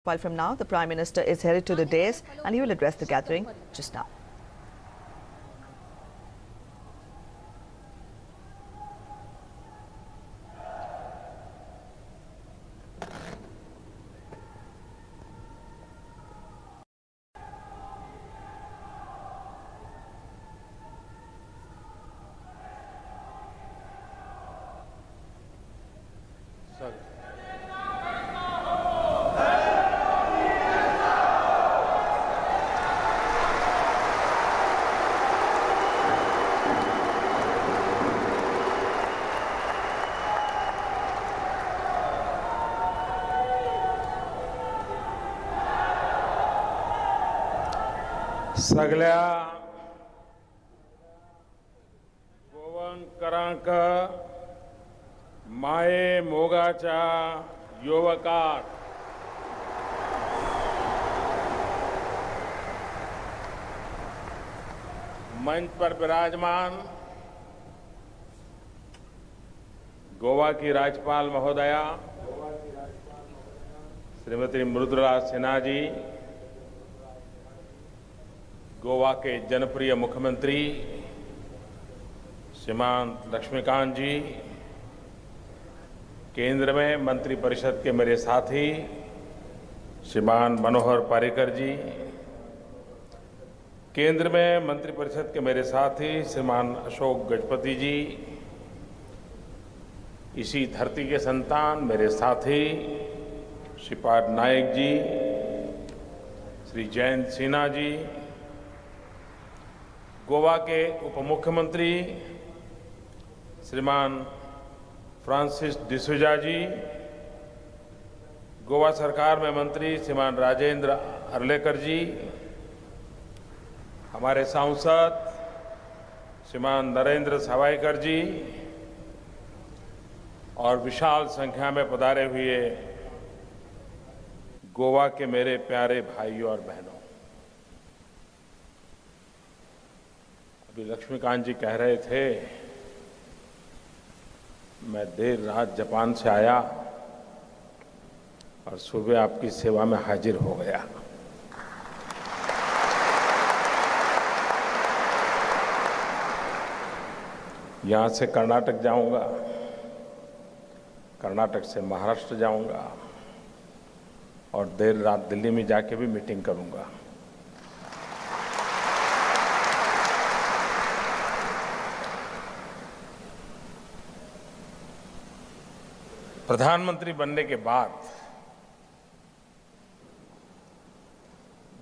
While from now, the Prime Minister is headed to the dais and he will address the gathering just now. सगळ्या गोवंकारांक माये मोगाच्या युवकात मंच पर विराजमान गोवा की राज्यपाल महोदया श्रीमती मृदुला सिन्हा जी, गोवा के जनप्रिय मुख्यमंत्री श्रीमान लक्ष्मीकांत जी, केंद्र में मंत्रिपरिषद के मेरे साथी श्रीमान मनोहर पर्रिकर जी, केंद्र में मंत्रिपरिषद के मेरे साथी श्रीमान अशोक गजपति जी, इसी धरती के संतान मेरे साथी श्रीपाद नायक जी, श्री जयंत सिन्हा जी, गोवा के उप मुख्यमंत्री श्रीमान फ्रांसिस डिसूजा जी, गोवा सरकार में मंत्री श्रीमान राजेंद्र अर्लेकर जी, हमारे सांसद श्रीमान नरेंद्र सावयकर जी और विशाल संख्या में पधारे हुए गोवा के मेरे प्यारे भाइयों और बहनों। अभी लक्ष्मीकांत जी कह रहे थे, मैं देर रात जापान से आया और सुबह आपकी सेवा में हाजिर हो गया। यहां से कर्नाटक जाऊंगा, कर्नाटक से महाराष्ट्र जाऊंगा और देर रात दिल्ली में जाके भी मीटिंग करूंगा। प्रधानमंत्री बनने के बाद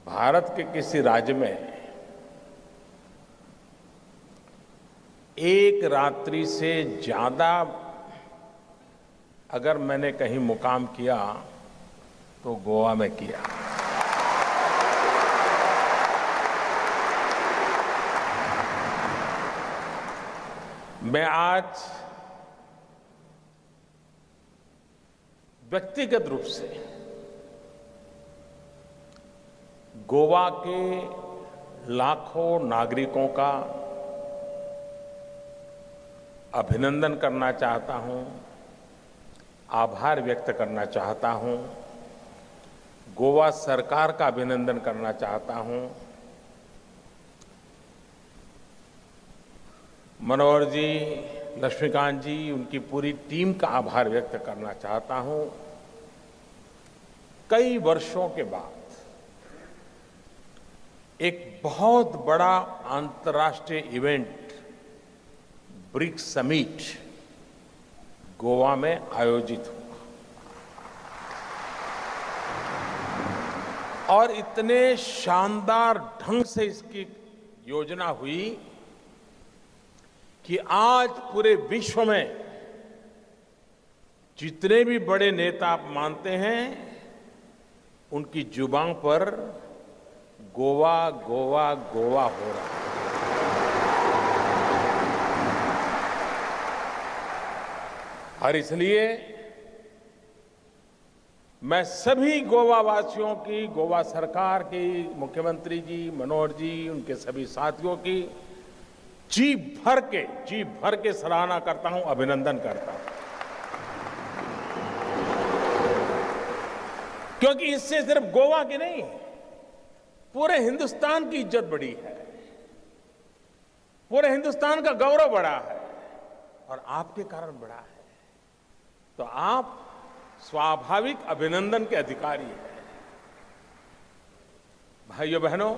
भारत के किसी राज्य में एक रात्रि से ज्यादा अगर मैंने कहीं मुकाम किया तो गोवा में किया। मैं आज व्यक्तिगत रूप से गोवा के लाखों नागरिकों का अभिनंदन करना चाहता हूं, आभार व्यक्त करना चाहता हूं, गोवा सरकार का अभिनंदन करना चाहता हूं। मनोहर जी, लक्ष्मीकांत जी, उनकी पूरी टीम का आभार व्यक्त करना चाहता हूं। कई वर्षों के बाद एक बहुत बड़ा अंतर्राष्ट्रीय इवेंट ब्रिक्स समिट गोवा में आयोजित हुआ और इतने शानदार ढंग से इसकी योजना हुई कि आज पूरे विश्व में जितने भी बड़े नेता आप मानते हैं, उनकी जुबान पर गोवा गोवा गोवा हो रहा है। और इसलिए मैं सभी गोवा वासियों की, गोवा सरकार की, मुख्यमंत्री जी, मनोहर जी, उनके सभी साथियों की जी भर के सराहना करता हूं, अभिनंदन करता हूं। क्योंकि इससे सिर्फ गोवा की नहीं, पूरे हिंदुस्तान की इज्जत बढ़ी है, पूरे हिंदुस्तान का गौरव बढ़ा है और आपके कारण बढ़ा है। तो आप स्वाभाविक अभिनंदन के अधिकारी हैं। भाइयों बहनों,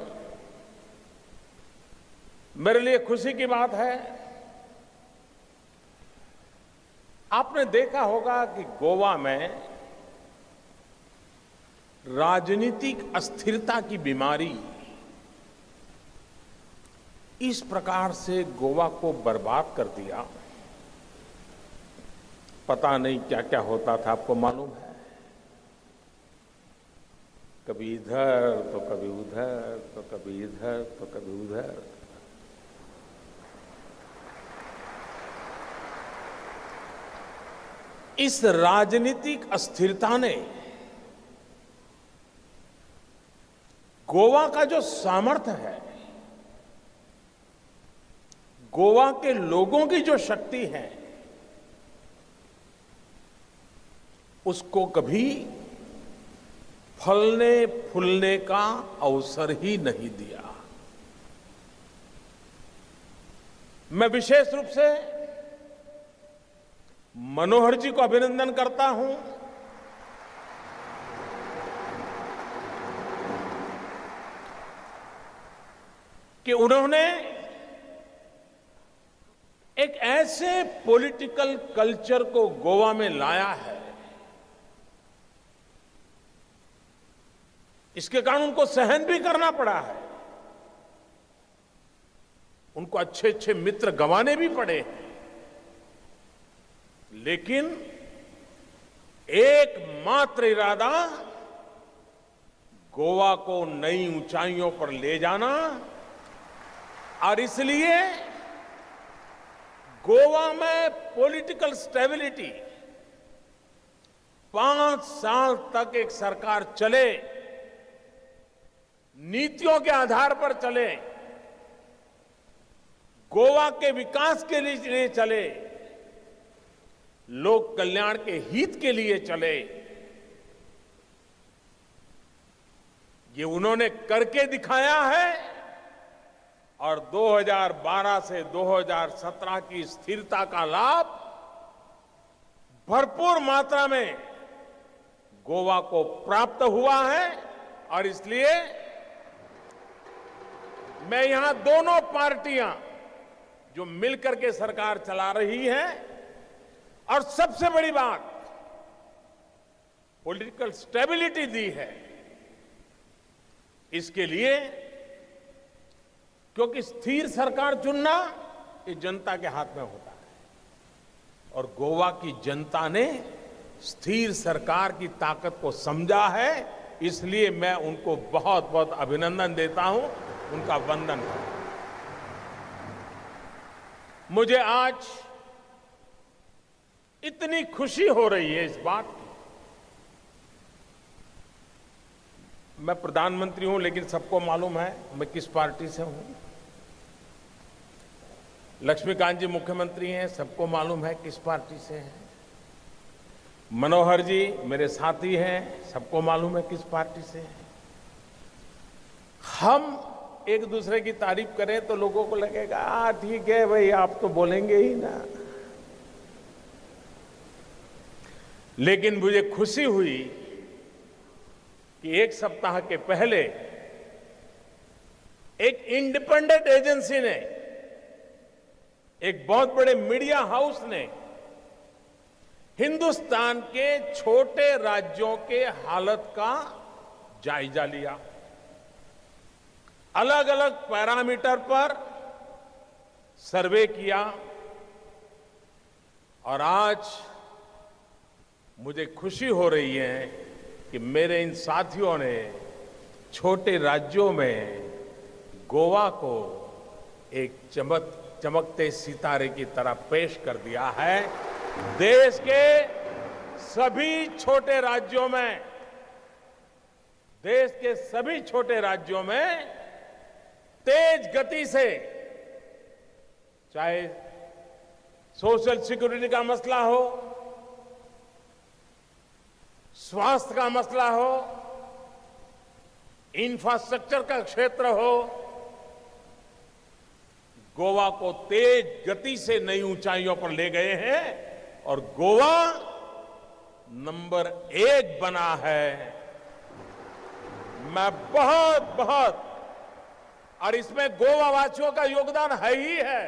मेरे लिए खुशी की बात है, आपने देखा होगा कि गोवा में राजनीतिक अस्थिरता की बीमारी इस प्रकार से गोवा को बर्बाद कर दिया। पता नहीं क्या क्या होता था, आपको मालूम है, कभी इधर तो कभी उधर, तो कभी इधर तो कभी उधर। इस राजनीतिक अस्थिरता ने गोवा का जो सामर्थ्य है, गोवा के लोगों की जो शक्ति है, उसको कभी फलने फूलने का अवसर ही नहीं दिया। मैं विशेष रूप से मनोहर जी को अभिनंदन करता हूं कि उन्होंने एक ऐसे पॉलिटिकल कल्चर को गोवा में लाया है, इसके कारण उनको सहन भी करना पड़ा है, उनको अच्छे अच्छे मित्र गंवाने भी पड़े हैं, लेकिन एकमात्र इरादा गोवा को नई ऊंचाइयों पर ले जाना। और इसलिए गोवा में पॉलिटिकल स्टेबिलिटी 5 साल तक एक सरकार चले, नीतियों के आधार पर चले, गोवा के विकास के लिए चले, लोक कल्याण के हित के लिए चले, ये उन्होंने करके दिखाया है। और 2012 से 2017 की स्थिरता का लाभ भरपूर मात्रा में गोवा को प्राप्त हुआ है। और इसलिए मैं यहां दोनों पार्टियां जो मिलकर के सरकार चला रही है, और सबसे बड़ी बात पॉलिटिकल स्टेबिलिटी दी है, इसके लिए, क्योंकि स्थिर सरकार चुनना ये जनता के हाथ में होता है और गोवा की जनता ने स्थिर सरकार की ताकत को समझा है। इसलिए मैं उनको बहुत बहुत अभिनंदन देता हूं, उनका वंदन करता हूं। मुझे आज इतनी खुशी हो रही है इस बात की, मैं प्रधानमंत्री हूं, लेकिन सबको मालूम है मैं किस पार्टी से हूं। लक्ष्मीकांत जी मुख्यमंत्री हैं, सबको मालूम है किस पार्टी से हैं। मनोहर जी मेरे साथी हैं, सबको मालूम है किस पार्टी से हैं। हम एक दूसरे की तारीफ करें तो लोगों को लगेगा ठीक है भाई, आप तो बोलेंगे ही ना। लेकिन मुझे खुशी हुई कि एक सप्ताह के पहले एक इंडिपेंडेंट एजेंसी ने, एक बहुत बड़े मीडिया हाउस ने हिंदुस्तान के छोटे राज्यों के हालत का जायजा लिया, अलग अलग पैरामीटर पर सर्वे किया। और आज मुझे खुशी हो रही है कि मेरे इन साथियों ने छोटे राज्यों में गोवा को एक चमकते सितारे की तरह पेश कर दिया है। देश के सभी छोटे राज्यों में, देश के सभी छोटे राज्यों में तेज गति से, चाहे सोशल सिक्योरिटी का मसला हो, स्वास्थ्य का मसला हो, इंफ्रास्ट्रक्चर का क्षेत्र हो, गोवा को तेज गति से नई ऊंचाइयों पर ले गए हैं और गोवा नंबर 1 बना है। मैं बहुत और इसमें गोवा वासियों का योगदान है ही है,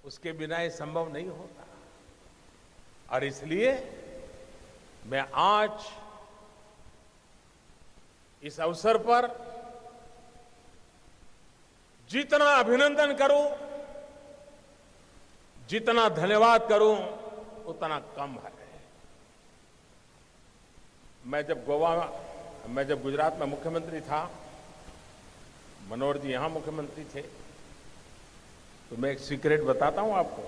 उसके बिना ये संभव नहीं होता। और इसलिए मैं आज इस अवसर पर जितना अभिनंदन करूं, जितना धन्यवाद करूं, उतना कम है। मैं जब गुजरात में मुख्यमंत्री था, मनोहर जी यहां मुख्यमंत्री थे, तो मैं एक सीक्रेट बताता हूं आपको।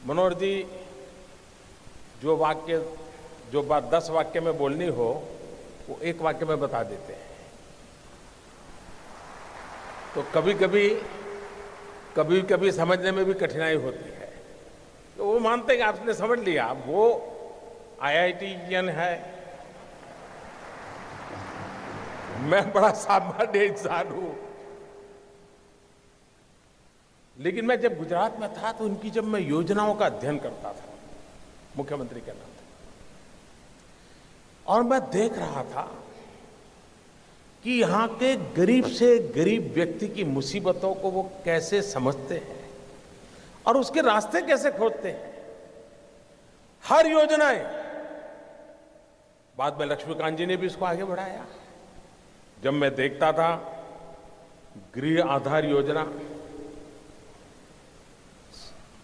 मनोहर जी जो बात 10 वाक्य में बोलनी हो, वो 1 वाक्य में बता देते हैं। तो कभी कभी समझने में भी कठिनाई होती है, तो वो मानते हैं कि आपने समझ लिया, वो IITian है, मैं बड़ा सामान्य इंसान हूं। लेकिन मैं जब गुजरात में था, तो उनकी जब मैं योजनाओं का अध्ययन करता था मुख्यमंत्री के नाते, और मैं देख रहा था कि यहां के गरीब से गरीब व्यक्ति की मुसीबतों को वो कैसे समझते हैं और उसके रास्ते कैसे खोजते हैं। हर योजनाएं, बाद में लक्ष्मीकांत जी ने भी इसको आगे बढ़ाया। जब मैं देखता था गृह आधार योजना,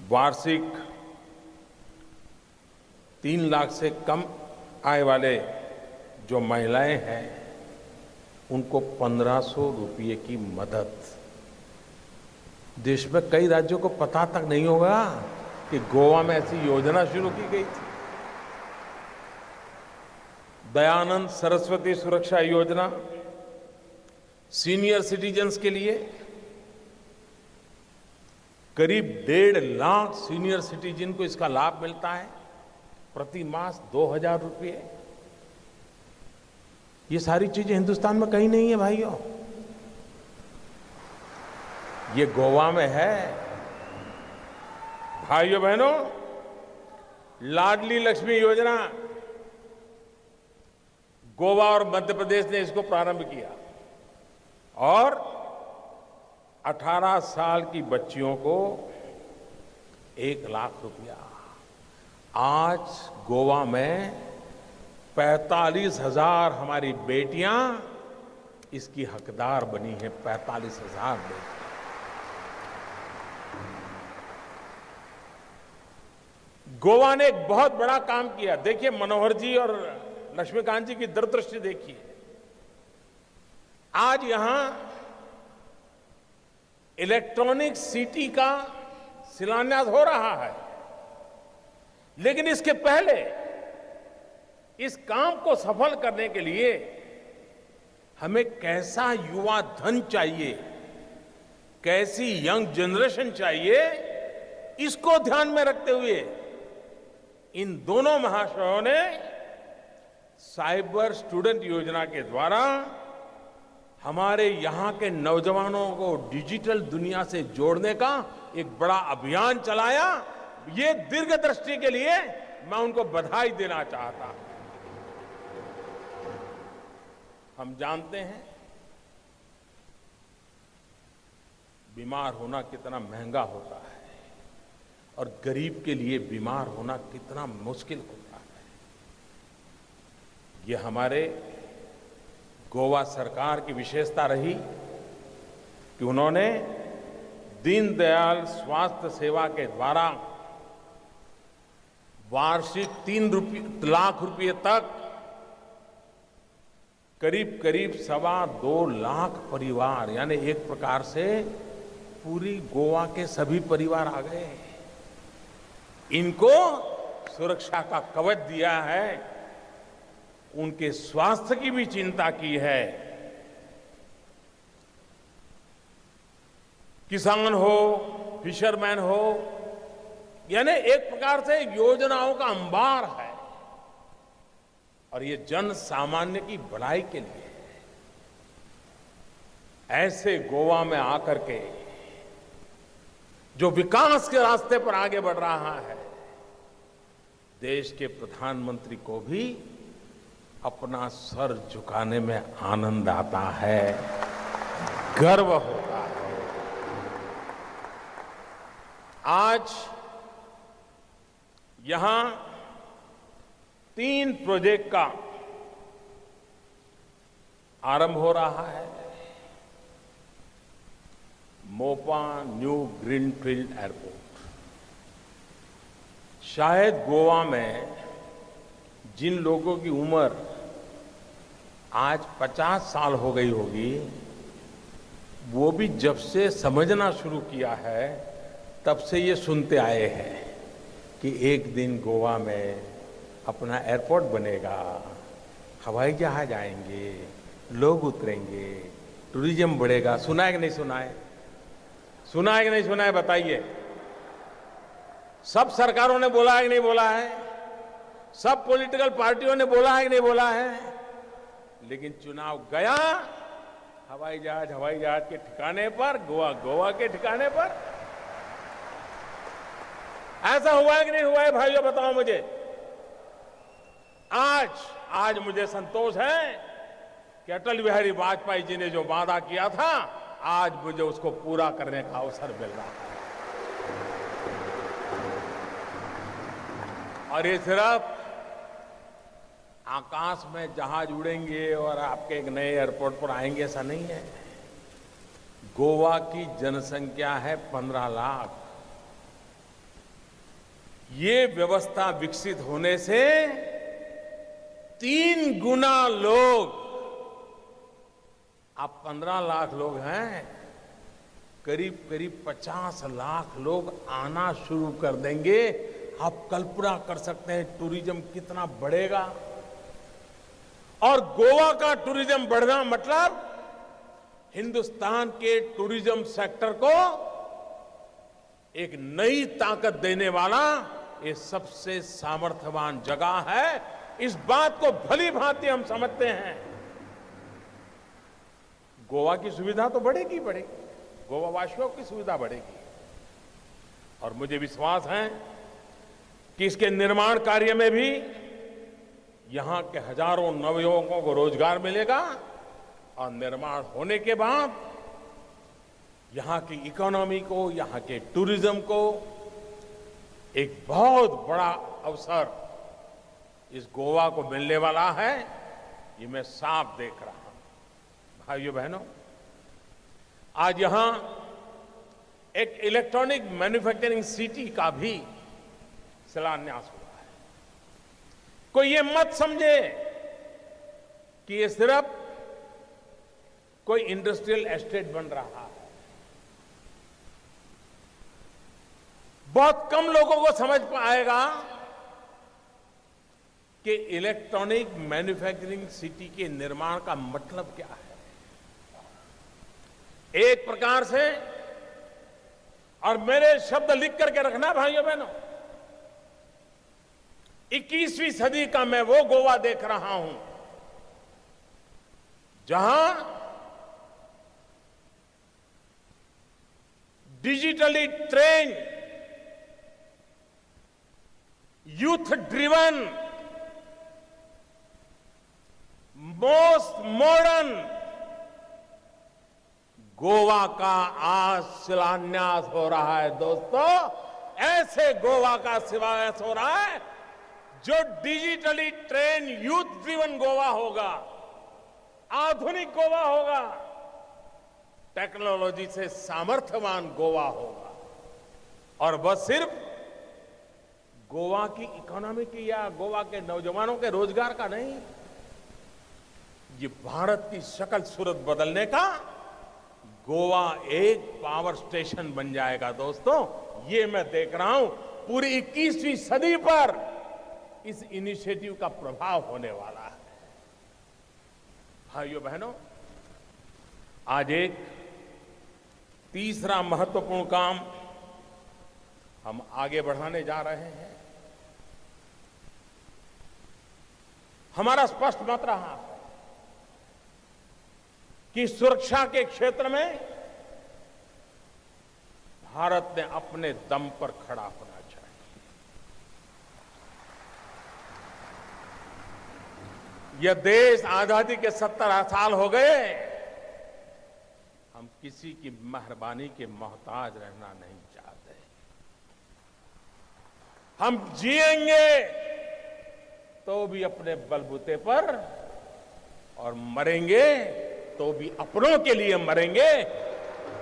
वार्षिक 3 लाख से कम आय वाले जो महिलाएं हैं, उनको 1500 रुपये की मदद। देश में कई राज्यों को पता तक नहीं होगा कि गोवा में ऐसी योजना शुरू की गई थी। दयानंद सरस्वती सुरक्षा योजना सीनियर सिटीजन्स के लिए, करीब 1.5 लाख सीनियर सिटीजन को इसका लाभ मिलता है, प्रति मास 2000 रुपये। ये सारी चीजें हिंदुस्तान में कहीं नहीं है भाइयों, ये गोवा में है। भाइयों बहनों, लाडली लक्ष्मी योजना, गोवा और मध्य प्रदेश ने इसको प्रारंभ किया और 18 साल की बच्चियों को 1 लाख रुपया। आज गोवा में 45,000 हमारी बेटियां इसकी हकदार बनी हैं। 45,000 बेटियां। गोवा ने एक बहुत बड़ा काम किया। देखिए, मनोहर जी और लक्ष्मीकांत जी की दूरदृष्टि देखिए। आज यहां इलेक्ट्रॉनिक सिटी का शिलान्यास हो रहा है, लेकिन इसके पहले इस काम को सफल करने के लिए हमें कैसा युवा धन चाहिए, कैसी यंग जनरेशन चाहिए, इसको ध्यान में रखते हुए इन दोनों महाशयों ने साइबर स्टूडेंट योजना के द्वारा हमारे यहां के नौजवानों को डिजिटल दुनिया से जोड़ने का एक बड़ा अभियान चलाया। ये दीर्घदृष्टि के लिए मैं उनको बधाई देना चाहता हूं। हम जानते हैं बीमार होना कितना महंगा होता है और गरीब के लिए बीमार होना कितना मुश्किल होता है। ये हमारे गोवा सरकार की विशेषता रही कि उन्होंने दीनदयाल स्वास्थ्य सेवा के द्वारा वार्षिक 3 लाख रुपए तक करीब 2.25 लाख परिवार, यानी एक प्रकार से पूरी गोवा के सभी परिवार आ गए। इनको सुरक्षा का कवच दिया है, उनके स्वास्थ्य की भी चिंता की है। किसान हो, फिशरमैन हो, यानी एक प्रकार से योजनाओं का अंबार है और ये जन सामान्य की भलाई के लिए है। ऐसे गोवा में आकर के जो विकास के रास्ते पर आगे बढ़ रहा है, देश के प्रधानमंत्री को भी अपना सर झुकाने में आनंद आता है, गर्व होता है। आज यहां 3 प्रोजेक्ट का आरंभ हो रहा है। Mopa new greenfield airport. शायद गोवा में जिन लोगों की उम्र आज 50 साल हो गई होगी, वो भी जब से समझना शुरू किया है तब से ये सुनते आए हैं कि एक दिन गोवा में अपना एयरपोर्ट बनेगा, हवाई जहाज आएंगे, लोग उतरेंगे, टूरिज्म बढ़ेगा। सुना है कि नहीं सुना है? सुना है कि नहीं सुना है? बताइए। सब सरकारों ने बोला है कि नहीं बोला है? सब पॉलिटिकल पार्टियों ने बोला है कि नहीं बोला है? लेकिन चुनाव गया, हवाई जहाज के ठिकाने पर, गोवा के ठिकाने पर। ऐसा हुआ है कि नहीं हुआ है भाइयों, बताओ मुझे। आज मुझे संतोष है कि अटल बिहारी वाजपेयी जी ने जो वादा किया था, आज मुझे उसको पूरा करने का अवसर मिल रहा है। और ये सिर्फ आकाश में जहाज उड़ेंगे और आपके एक नए एयरपोर्ट पर आएंगे, ऐसा नहीं है। गोवा की जनसंख्या है 15 लाख। ये व्यवस्था विकसित होने से 3 गुना लोग, आप 15 लाख लोग हैं, करीब 50 लाख लोग आना शुरू कर देंगे। आप कल्पना कर सकते हैं टूरिज्म कितना बढ़ेगा। और गोवा का टूरिज्म बढ़ना मतलब हिंदुस्तान के टूरिज्म सेक्टर को एक नई ताकत देने वाला ये सबसे सामर्थ्यवान जगह है। इस बात को भली भांति हम समझते हैं। गोवा की सुविधा तो बढ़ेगी, गोवा वासियों की सुविधा बढ़ेगी। और मुझे विश्वास है कि इसके निर्माण कार्य में भी यहां के हजारों नवयुवकों को रोजगार मिलेगा और निर्माण होने के बाद यहां की इकोनॉमी को, यहां के टूरिज्म को एक बहुत बड़ा अवसर इस गोवा को मिलने वाला है। ये मैं साफ देख रहा हूं। भाइयों बहनों, आज यहां एक इलेक्ट्रॉनिक मैन्युफैक्चरिंग सिटी का भी शिलान्यास हुआ है। कोई ये मत समझे कि ये सिर्फ कोई इंडस्ट्रियल एस्टेट बन रहा है। बहुत कम लोगों को समझ पाएगा कि इलेक्ट्रॉनिक मैन्युफैक्चरिंग सिटी के निर्माण का मतलब क्या है। एक प्रकार से, और मेरे शब्द लिख करके रखना भाइयों बहनों, 21वीं सदी का मैं वो गोवा देख रहा हूं जहां digitally train, youth driven, most modern Goa का आज शिलान्यास हो रहा है। दोस्तों, ऐसे गोवा का शिलान्यास हो रहा है जो digitally train, youth driven Goa होगा, आधुनिक गोवा होगा, टेक्नोलॉजी से सामर्थ्यवान गोवा होगा। और बस सिर्फ गोवा की इकोनॉमी की या गोवा के नौजवानों के रोजगार का नहीं, ये भारत की शक्ल सूरत बदलने का गोवा एक पावर स्टेशन बन जाएगा। दोस्तों, ये मैं देख रहा हूं पूरी 21वीं सदी पर इस इनिशिएटिव का प्रभाव होने वाला है। भाइयों बहनों, आज एक तीसरा महत्वपूर्ण काम हम आगे बढ़ाने जा रहे हैं। हमारा स्पष्ट मत रहा है कि सुरक्षा के क्षेत्र में भारत ने अपने दम पर खड़ा होना चाहिए। यह देश आजादी के 70 साल हो गए, हम किसी की मेहरबानी के मोहताज रहना नहीं चाहते। हम जिएंगे तो भी अपने बलबूते पर और मरेंगे तो भी अपनों के लिए मरेंगे,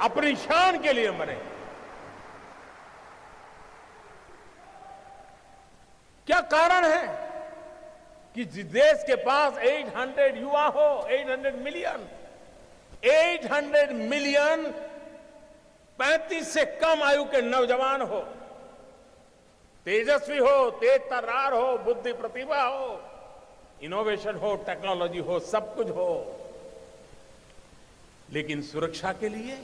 अपनी शान के लिए मरेंगे। क्या कारण है कि जिस देश के पास 800 युवा हो, 800 मिलियन 35 से कम आयु के नौजवान हो, तेजस्वी हो, तेज तर्रार हो, बुद्धि प्रतिभा हो, इनोवेशन हो, टेक्नोलॉजी हो, सब कुछ हो, लेकिन सुरक्षा के लिए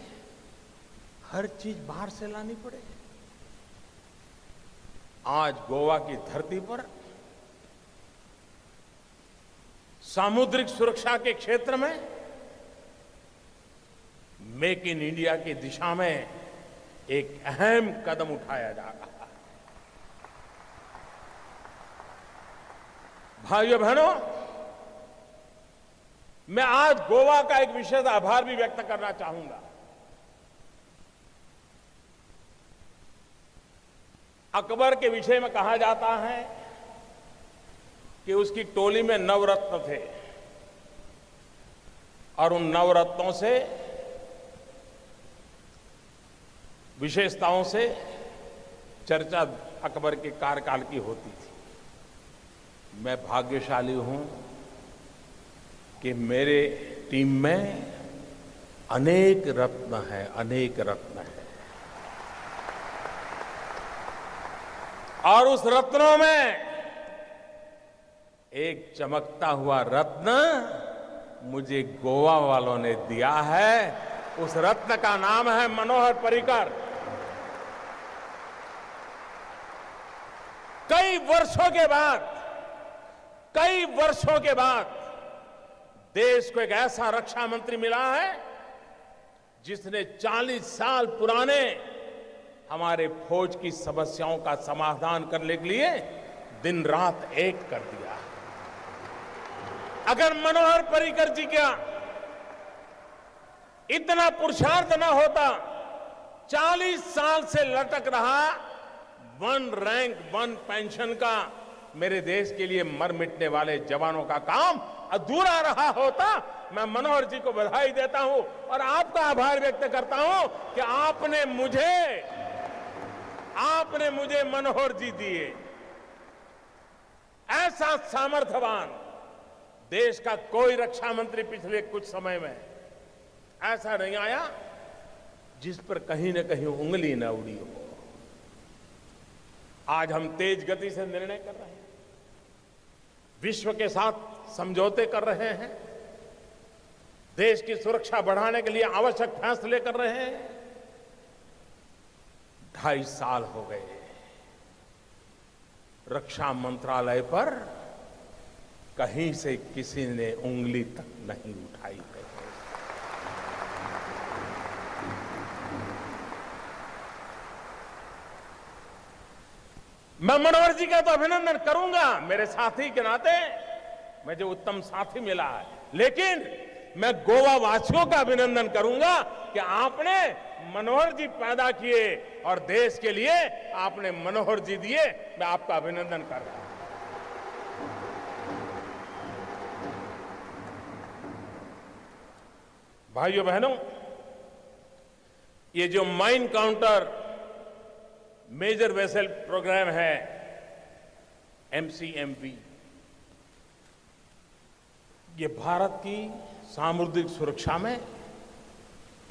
हर चीज बाहर से लानी पड़े। आज गोवा की धरती पर सामुद्रिक सुरक्षा के क्षेत्र में मेक इन इंडिया की दिशा में एक अहम कदम उठाया जा रहा है। भाइयों बहनों, मैं आज गोवा का एक विशेष आभार भी व्यक्त करना चाहूंगा। अकबर के विषय में कहा जाता है कि उसकी टोली में नवरत्न थे और उन नवरत्नों से, विशेषताओं से चर्चा अकबर के कार्यकाल की होती थी। मैं भाग्यशाली हूं कि मेरे टीम में अनेक रत्न हैं, अनेक रत्न हैं। और उस रत्नों में एक चमकता हुआ रत्न मुझे गोवा वालों ने दिया है। उस रत्न का नाम है मनोहर पर्रिकर। कई वर्षों के बाद देश को एक ऐसा रक्षा मंत्री मिला है जिसने 40 साल पुराने हमारे फौज की समस्याओं का समाधान करने के लिए दिन रात एक कर दिया। अगर मनोहर पर्रिकर जी का इतना पुरुषार्थ न होता, 40 साल से लटक रहा वन रैंक वन पेंशन का मेरे देश के लिए मर मिटने वाले जवानों का काम अधूरा रहा होता। मैं मनोहर जी को बधाई देता हूं और आपका आभार व्यक्त करता हूं कि आपने मुझे मनोहर जी दिए। ऐसा सामर्थ्यवान देश का कोई रक्षा मंत्री पिछले कुछ समय में ऐसा नहीं आया जिस पर कहीं न कहीं उंगली न उड़ी हो। आज हम तेज गति से निर्णय कर रहे हैं, विश्व के साथ समझौते कर रहे हैं, देश की सुरक्षा बढ़ाने के लिए आवश्यक फैसले कर रहे हैं। 2.5 साल हो गए, रक्षा मंत्रालय पर कहीं से किसी ने उंगली तक नहीं उठाई है। मैं मनोहर जी का तो अभिनंदन करूंगा, मेरे साथी के नाते मुझे उत्तम साथी मिला है, लेकिन मैं गोवा वासियों का अभिनंदन करूंगा कि आपने मनोहर जी पैदा किए और देश के लिए आपने मनोहर जी दिए। मैं आपका अभिनंदन कर रहा हूं। भाइयों बहनों, ये जो mine counter measure vessel program है MCMV, ये भारत की सामुद्रिक सुरक्षा में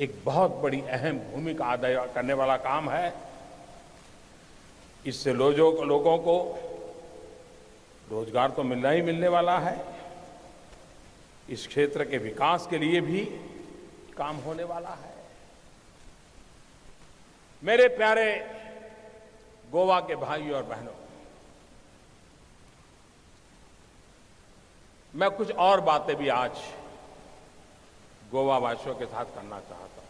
एक बहुत बड़ी अहम भूमिका अदा करने वाला काम है। इससे लोगों को रोजगार तो मिलना ही मिलने वाला है, इस क्षेत्र के विकास के लिए भी काम होने वाला है। मेरे प्यारे गोवा के भाई और बहनों, मैं कुछ और बातें भी आज गोवा वासियों के साथ करना चाहता हूं।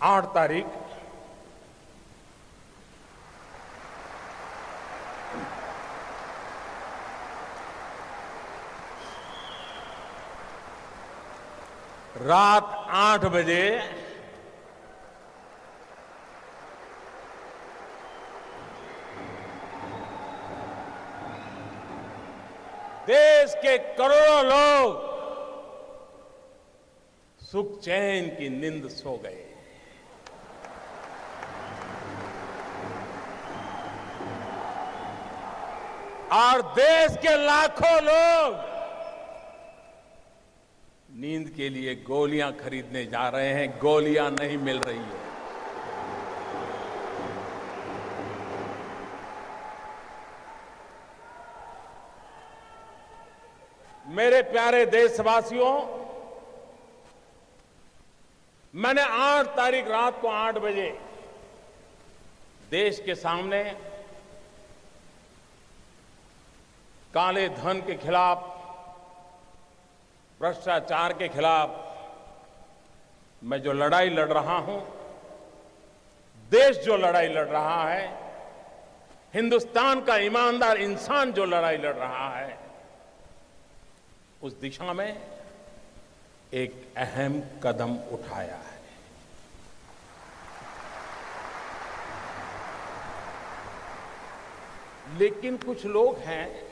8 तारीख रात 8 बजे देश के करोड़ों लोग सुख चैन की नींद सो गए। और देश के लाखों लोग नींद के लिए गोलियां खरीदने जा रहे हैं, गोलियां नहीं मिल रही है। मेरे प्यारे देशवासियों, मैंने 8 तारीख रात को 8 बजे देश के सामने काले धन के खिलाफ, भ्रष्टाचार के खिलाफ मैं जो लड़ाई लड़ रहा हूं, देश जो लड़ाई लड़ रहा है, हिंदुस्तान का ईमानदार इंसान जो लड़ाई लड़ रहा है, उस दिशा में एक अहम कदम उठाया है। लेकिन कुछ लोग हैं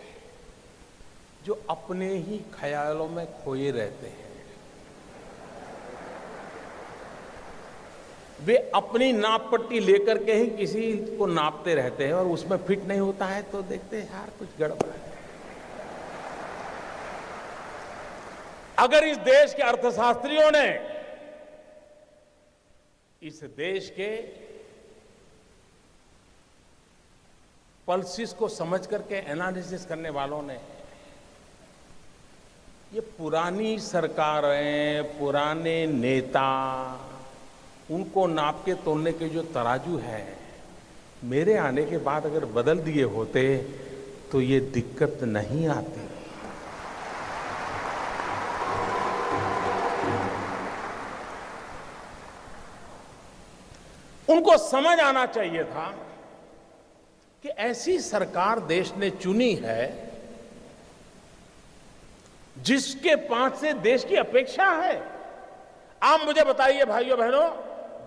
जो अपने ही ख्यालों में खोए रहते हैं। वे अपनी नाप पट्टी लेकर के ही किसी को नापते रहते हैं और उसमें फिट नहीं होता है तो देखते हैं यार कुछ गड़बड़ है। अगर इस देश के अर्थशास्त्रियों ने, इस देश के पल्सिस को समझ करके एनालिसिस करने वालों ने, ये पुरानी सरकारें, पुराने नेता, उनको नाप के तोलने के जो तराजू है, मेरे आने के बाद अगर बदल दिए होते तो ये दिक्कत नहीं आती। उनको समझ आना चाहिए था कि ऐसी सरकार देश ने चुनी है जिसके पास से देश की अपेक्षा है। आप मुझे बताइए भाइयों बहनों,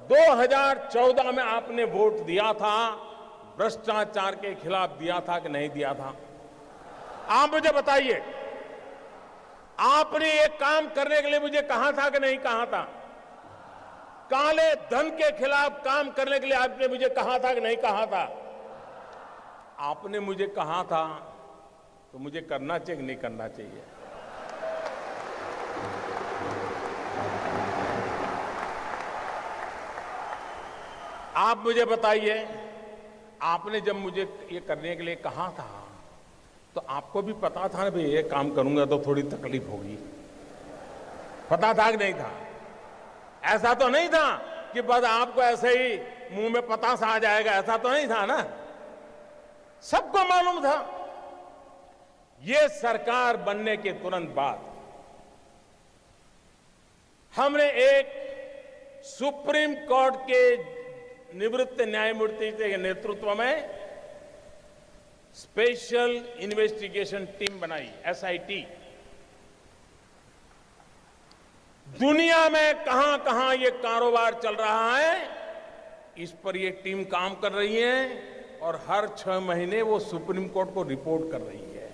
2014 में आपने वोट दिया था, भ्रष्टाचार के खिलाफ दिया था कि नहीं दिया था? आप मुझे बताइए, आपने एक काम करने के लिए मुझे कहा था कि नहीं कहा था? काले धन के खिलाफ काम करने के लिए आपने मुझे कहा था कि नहीं कहा था? आपने मुझे कहा था तो मुझे करना चाहिए कि नहीं करना चाहिए? आप मुझे बताइए, आपने जब मुझे ये करने के लिए कहा था तो आपको भी पता था ना भाई ये काम करूंगा तो थोड़ी तकलीफ होगी? पता था कि नहीं था? ऐसा तो नहीं था कि बस आपको ऐसे ही मुंह में पतासा आ जाएगा, ऐसा तो नहीं था ना? सबको मालूम था। ये सरकार बनने के तुरंत बाद हमने एक सुप्रीम कोर्ट के निवृत्त न्यायमूर्ति के नेतृत्व में स्पेशल इन्वेस्टिगेशन टीम बनाई, एसआईटी। दुनिया में कहां कहां ये कारोबार चल रहा है, इस पर ये टीम काम कर रही है और हर 6 महीने वो सुप्रीम कोर्ट को रिपोर्ट कर रही है।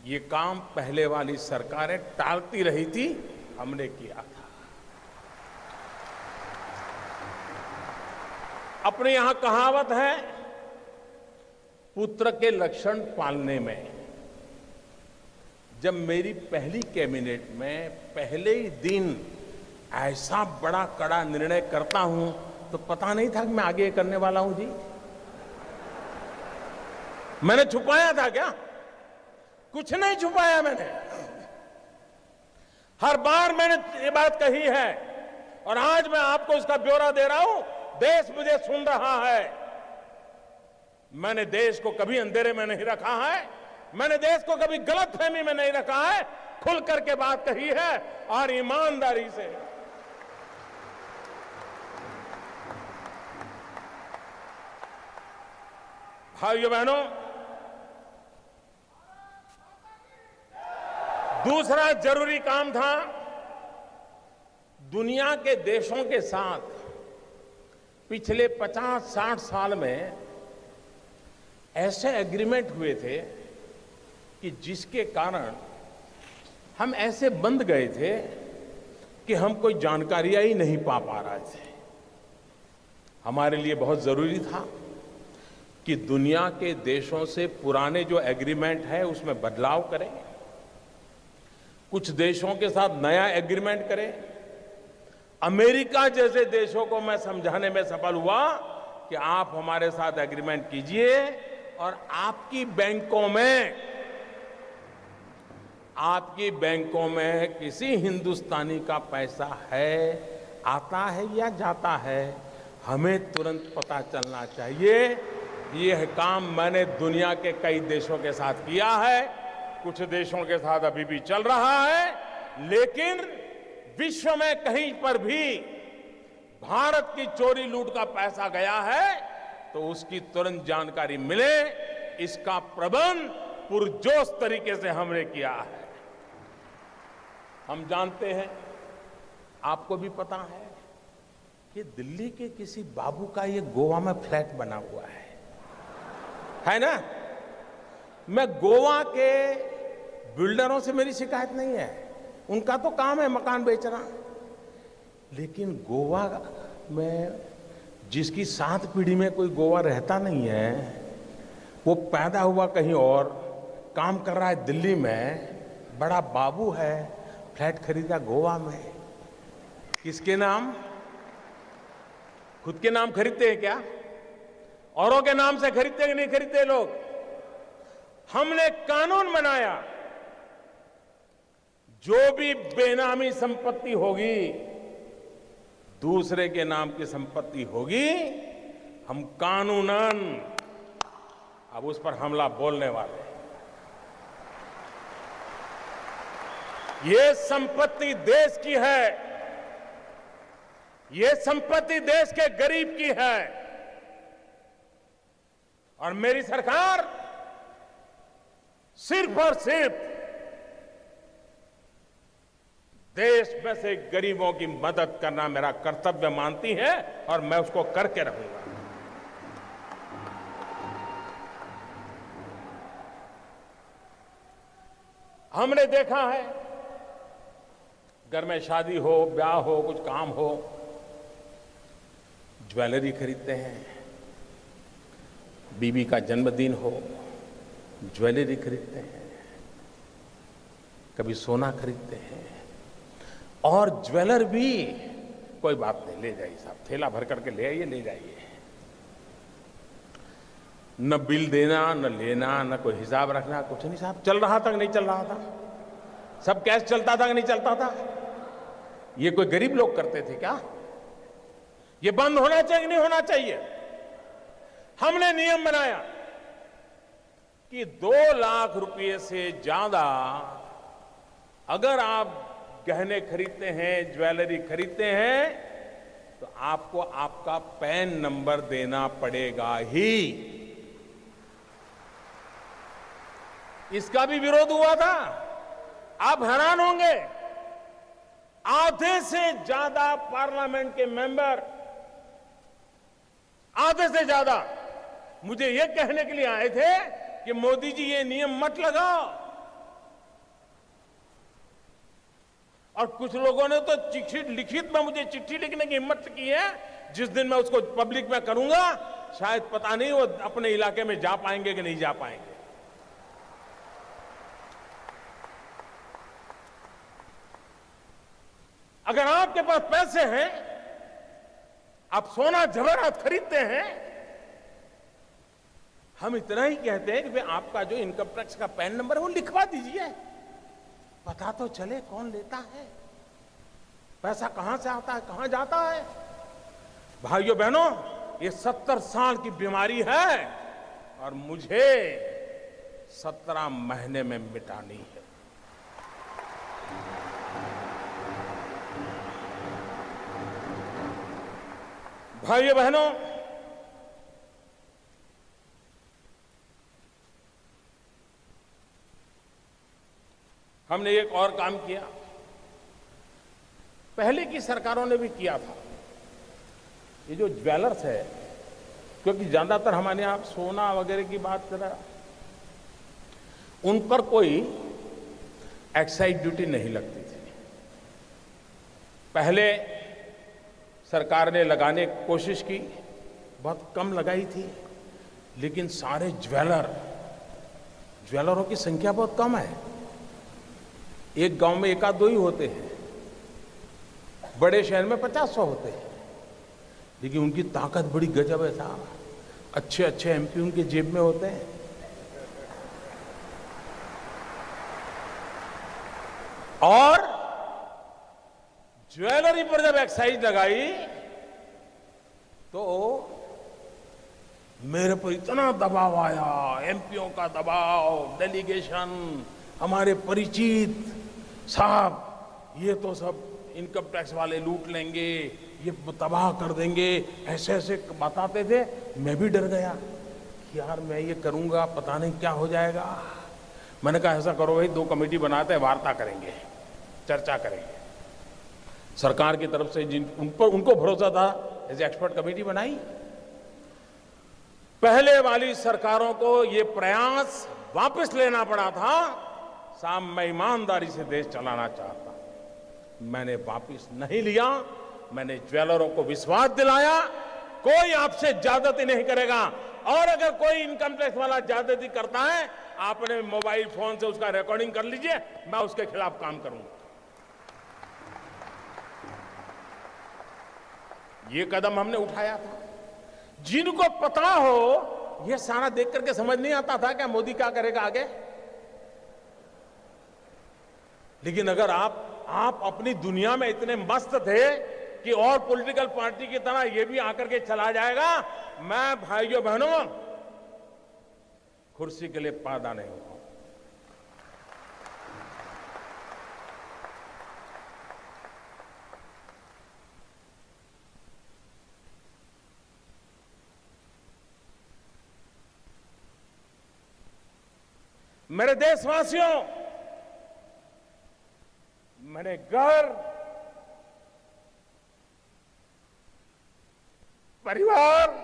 ये काम पहले वाली सरकारें टालती रही थी, हमने किया था। अपने यहां कहावत है, पुत्र के लक्षण पालने में। जब मेरी पहली कैबिनेट में पहले ही दिन ऐसा बड़ा कड़ा निर्णय करता हूं तो पता नहीं था कि मैं आगे करने वाला हूं जी। मैंने छुपाया था क्या? कुछ नहीं छुपाया मैंने। हर बार मैंने ये बात कही है और आज मैं आपको उसका ब्यौरा दे रहा हूं। देश मुझे सुन रहा है। मैंने देश को कभी अंधेरे में नहीं रखा है। मैंने देश को कभी गलतफहमी में नहीं रखा है। खुल करके बात कही है और ईमानदारी से। भाइयों बहनों, दूसरा जरूरी काम था, दुनिया के देशों के साथ पिछले 50-60 साल में ऐसे एग्रीमेंट हुए थे कि जिसके कारण हम ऐसे बंध गए थे कि हम कोई जानकारियां ही नहीं पा रहे थे। हमारे लिए बहुत जरूरी था कि दुनिया के देशों से पुराने जो एग्रीमेंट है उसमें बदलाव करें, कुछ देशों के साथ नया एग्रीमेंट करें। अमेरिका जैसे देशों को मैं समझाने में सफल हुआ कि आप हमारे साथ एग्रीमेंट कीजिए और आपकी बैंकों में किसी हिंदुस्तानी का पैसा है, आता है या जाता है, हमें तुरंत पता चलना चाहिए। यह काम मैंने दुनिया के कई देशों के साथ किया है, कुछ देशों के साथ अभी भी चल रहा है, लेकिन विश्व में कहीं पर भी भारत की चोरी लूट का पैसा गया है तो उसकी तुरंत जानकारी मिले, इसका प्रबंध पुरजोश तरीके से हमने किया है। हम जानते हैं, आपको भी पता है कि दिल्ली के किसी बाबू का ये गोवा में फ्लैट बना हुआ है ना? मैं गोवा के बिल्डरों से मेरी शिकायत नहीं है, उनका तो काम है मकान बेचना, लेकिन गोवा में जिसकी 7 पीढ़ी में कोई गोवा रहता नहीं है, वो पैदा हुआ कहीं और, काम कर रहा है दिल्ली में, बड़ा बाबू है, फ्लैट खरीदा गोवा में। किसके नाम? खुद के नाम खरीदते हैं क्या? औरों के नाम से खरीदते कि नहीं खरीदते लोग? हमने कानून बनाया, जो भी बेनामी संपत्ति होगी, दूसरे के नाम की संपत्ति होगी, हम कानूनन अब उस पर हमला बोलने वाले। ये संपत्ति देश की है, ये संपत्ति देश के गरीब की है और मेरी सरकार सिर्फ और सिर्फ देश में से गरीबों की मदद करना मेरा कर्तव्य मानती है और मैं उसको करके रहूंगा। हमने देखा है, घर में शादी हो, ब्याह हो, कुछ काम हो, ज्वेलरी खरीदते हैं, बीबी का जन्मदिन हो, ज्वेलरी खरीदते हैं, कभी सोना खरीदते हैं, और ज्वेलर भी कोई बात नहीं, ले जाइए साहब, थैला भर करके ले आइए, ले जाइए, न बिल देना, न लेना, न कोई हिसाब रखना, कुछ नहीं साहब। चल रहा था कि नहीं चल रहा था? सब कैश चलता था कि नहीं चलता था? ये कोई गरीब लोग करते थे क्या? ये बंद होना चाहिए कि नहीं होना चाहिए? हमने नियम बनाया कि 2 लाख रुपए से ज्यादा अगर आप गहने खरीदते हैं, ज्वेलरी खरीदते हैं, तो आपको आपका पैन नंबर देना पड़ेगा ही। इसका भी विरोध हुआ था। आप हैरान होंगे, आधे से ज्यादा पार्लियामेंट के मेंबर, आधे से ज्यादा मुझे यह कहने के लिए आए थे कि मोदी जी ये नियम मत लगाओ, और कुछ लोगों ने तो चिट्ठी लिखित में मुझे चिट्ठी लिखने की हिम्मत की है। जिस दिन मैं उसको पब्लिक में करूंगा, शायद पता नहीं वो अपने इलाके में जा पाएंगे कि नहीं जा पाएंगे। अगर आपके पास पैसे हैं, आप सोना जवाहरात खरीदते हैं, हम इतना ही कहते हैं कि भाई आपका जो इनकम टैक्स का पैन नंबर है वो लिखवा दीजिए, पता तो चले कौन लेता है, पैसा कहां से आता है, कहां जाता है। भाइयों बहनों, ये 70 साल की बीमारी है और मुझे 17 महीने में मिटानी है। भाइयों बहनों, हमने एक और काम किया, पहले की सरकारों ने भी किया था। ये जो ज्वेलर्स है, क्योंकि ज्यादातर हमारे यहां सोना वगैरह की बात कर रहा, उन पर कोई एक्साइज ड्यूटी नहीं लगती थी। पहले सरकार ने लगाने की कोशिश की, बहुत कम लगाई थी, लेकिन सारे ज्वेलरों की संख्या बहुत कम है। एक गांव में 1-2 ही होते हैं, बड़े शहर में 50-100 होते हैं, लेकिन उनकी ताकत बड़ी गजब है साहब। अच्छे अच्छे एमपी उनके जेब में होते हैं। और ज्वेलरी पर जब एक्साइज लगाई तो मेरे पर इतना दबाव आया, एमपीओ का दबाव, डेलीगेशन, हमारे परिचित, साहब ये तो सब इनकम टैक्स वाले लूट लेंगे, ये तबाह कर देंगे, ऐसे ऐसे बताते थे। मैं भी डर गया कि यार मैं ये करूंगा पता नहीं क्या हो जाएगा। मैंने कहा ऐसा करो भाई, 2 कमेटी बनाते हैं, वार्ता करेंगे, चर्चा करेंगे। सरकार की तरफ से उनको भरोसा था, ऐसे एक्सपर्ट कमेटी बनाई। पहले वाली सरकारों को ये प्रयास वापस लेना पड़ा था। साहब मैं ईमानदारी से देश चलाना चाहता, मैंने वापस नहीं लिया। मैंने ज्वेलरों को विश्वास दिलाया कोई आपसे ज्यादती नहीं करेगा, और अगर कोई इनकम टैक्स वाला ज्यादती करता है, आपने मोबाइल फोन से उसका रिकॉर्डिंग कर लीजिए, मैं उसके खिलाफ काम करूंगा। ये कदम हमने उठाया था। जिनको पता हो, ये सारा देख करके समझ नहीं आता था क्या मोदी क्या करेगा आगे। लेकिन अगर आप अपनी दुनिया में इतने मस्त थे कि और पॉलिटिकल पार्टी की तरह ये भी आकर के चला जाएगा, मैं भाइयों बहनों कुर्सी के लिए पैदा नहीं हुआ। मेरे देशवासियों, मैंने घर, परिवार,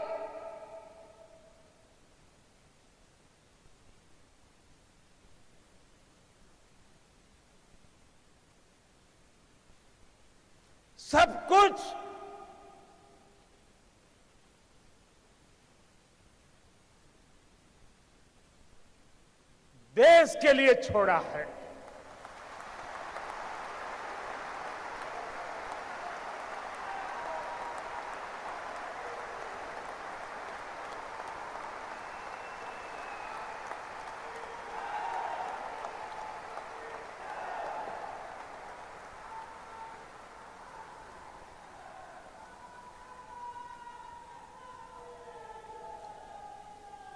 सब कुछ देश के लिए छोड़ा है।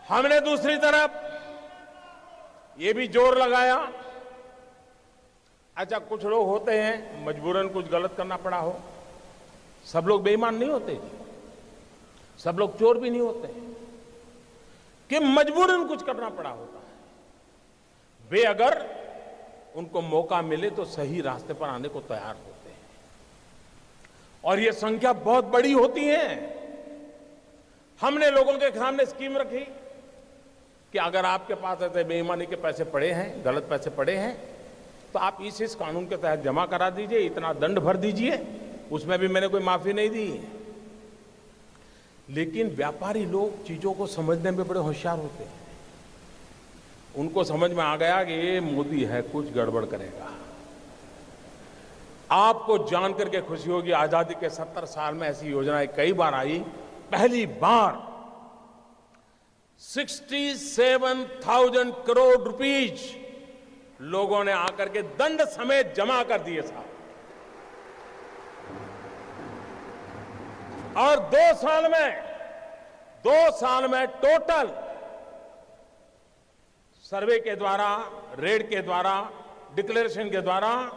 हमने दूसरी तरफ ये भी जोर लगाया, अच्छा कुछ लोग होते हैं मजबूरन कुछ गलत करना पड़ा हो। सब लोग बेईमान नहीं होते, सब लोग चोर भी नहीं होते, कि मजबूरन कुछ करना पड़ा होता है। वे अगर उनको मौका मिले तो सही रास्ते पर आने को तैयार होते हैं, और ये संख्या बहुत बड़ी होती है। हमने लोगों के सामने स्कीम रखी कि अगर आपके पास ऐसे बेईमानी के पैसे पड़े हैं, गलत पैसे पड़े हैं, तो आप इस कानून के तहत जमा करा दीजिए, इतना दंड भर दीजिए। उसमें भी मैंने कोई माफी नहीं दी। लेकिन व्यापारी लोग चीजों को समझने में बड़े होशियार होते हैं। उनको समझ में आ गया कि ये मोदी है, कुछ गड़बड़ करेगा। आपको जानकर के खुशी होगी, आजादी के 70 साल में ऐसी योजनाएं कई बार आई। पहली बार 67,000 करोड़ रुपीज लोगों ने आकर के दंड समेत जमा कर दिए साहब। और 2 साल में टोटल सर्वे के द्वारा, रेड के द्वारा, डिक्लेरेशन के द्वारा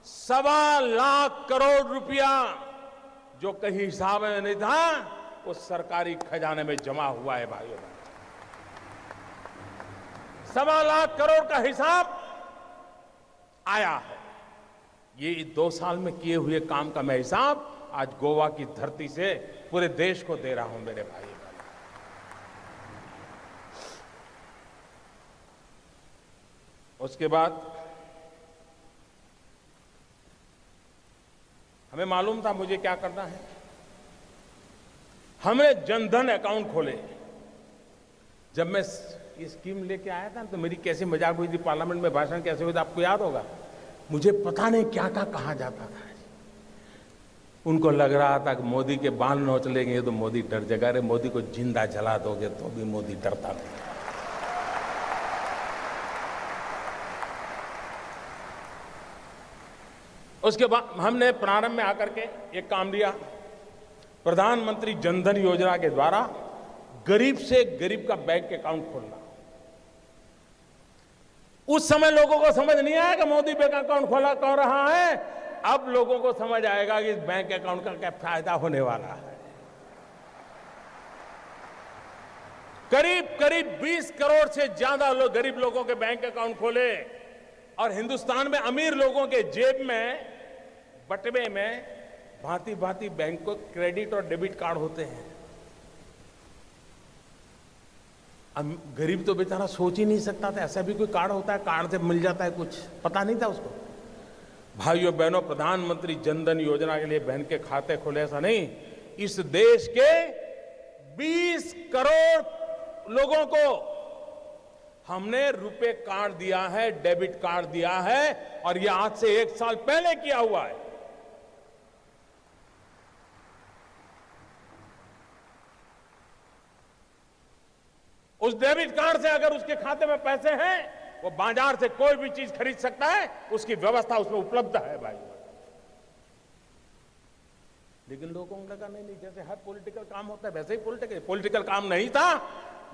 1.25 लाख करोड़ रुपया जो कहीं हिसाब में नहीं था, वो सरकारी खजाने में जमा हुआ है भाइयों। 1.25 लाख करोड़ का हिसाब आया है। ये 2 साल में किए हुए काम का मैं हिसाब आज गोवा की धरती से पूरे देश को दे रहा हूं मेरे भाई। उसके बाद हमें मालूम था मुझे क्या करना है। हमने जनधन अकाउंट खोले। जब मैं ये स्कीम लेके आया था तो मेरी कैसे मजाक हुई थी, पार्लियामेंट में भाषण कैसे हुई थी आपको याद होगा। मुझे पता नहीं क्या क्या कहा जाता था। उनको लग रहा था कि मोदी के बाल नोच लेंगे तो मोदी डर जाएगा। अरे मोदी को जिंदा जला दोगे तो भी मोदी डरता नहीं। उसके बाद हमने प्रारंभ में आकर के एक काम लिया, प्रधानमंत्री जनधन योजना के द्वारा गरीब से गरीब का बैंक अकाउंट खोलना। उस समय लोगों को समझ नहीं आया कि मोदी बैंक अकाउंट खोला कौन रहा है। अब लोगों को समझ आएगा कि इस बैंक अकाउंट का क्या फायदा होने वाला है। करीब करीब 20 करोड़ से ज्यादा लोग, गरीब लोगों के बैंक अकाउंट खोले। और हिंदुस्तान में अमीर लोगों के जेब में, बटवे में भांति भांति बैंक को क्रेडिट और डेबिट कार्ड होते हैं। गरीब तो बेचारा सोच ही नहीं सकता था ऐसा भी कोई कार्ड होता है, कार्ड से मिल जाता है कुछ, पता नहीं था उसको। भाइयों बहनों, प्रधानमंत्री जनधन योजना के लिए बहन के खाते खोले, ऐसा नहीं, इस देश के 20 करोड़ लोगों को हमने रुपए कार्ड दिया है, डेबिट कार्ड दिया है। और यह आज से 1 साल पहले किया हुआ है। उस डेबिट कार्ड से अगर उसके खाते में पैसे हैं, वो बाजार से कोई भी चीज खरीद सकता है, उसकी व्यवस्था उसमें उपलब्ध है भाई। लेकिन लोगों को लगा नहीं, जैसे हर पॉलिटिकल काम होता है वैसे ही पॉलिटिकल काम नहीं था।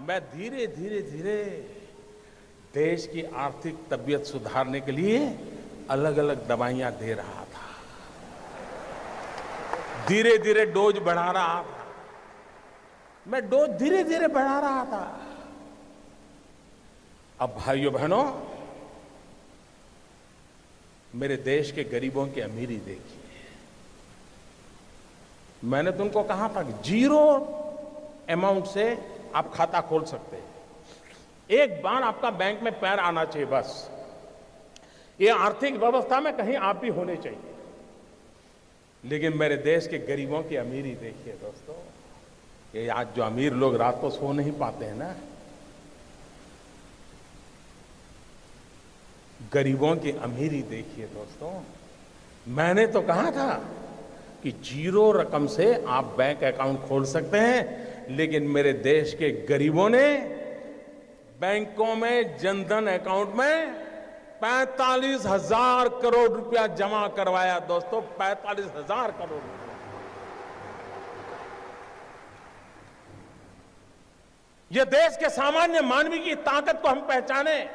मैं धीरे धीरे धीरे देश की आर्थिक तबीयत सुधारने के लिए अलग अलग दवाइयां दे रहा था, धीरे धीरे डोज बढ़ा रहा था। मैं डोज धीरे धीरे बढ़ा रहा था। अब भाइयों बहनों, मेरे देश के गरीबों की अमीरी देखिए। मैंने तुमको कहा था कि 0 अमाउंट से आप खाता खोल सकते हैं। एक बार आपका बैंक में पैर आना चाहिए बस। ये आर्थिक व्यवस्था में कहीं आप भी होने चाहिए। लेकिन मेरे देश के गरीबों की अमीरी देखिए दोस्तों। ये आज जो अमीर लोग रात को सो नहीं पाते हैं ना, गरीबों की अमीरी देखिए दोस्तों। मैंने तो कहा था कि 0 रकम से आप बैंक अकाउंट खोल सकते हैं, लेकिन मेरे देश के गरीबों ने बैंकों में जनधन अकाउंट में 45,000 करोड़ रुपया जमा करवाया दोस्तों। 45,000 करोड़ रुपया। यह देश के सामान्य मानवी की ताकत को हम पहचाने।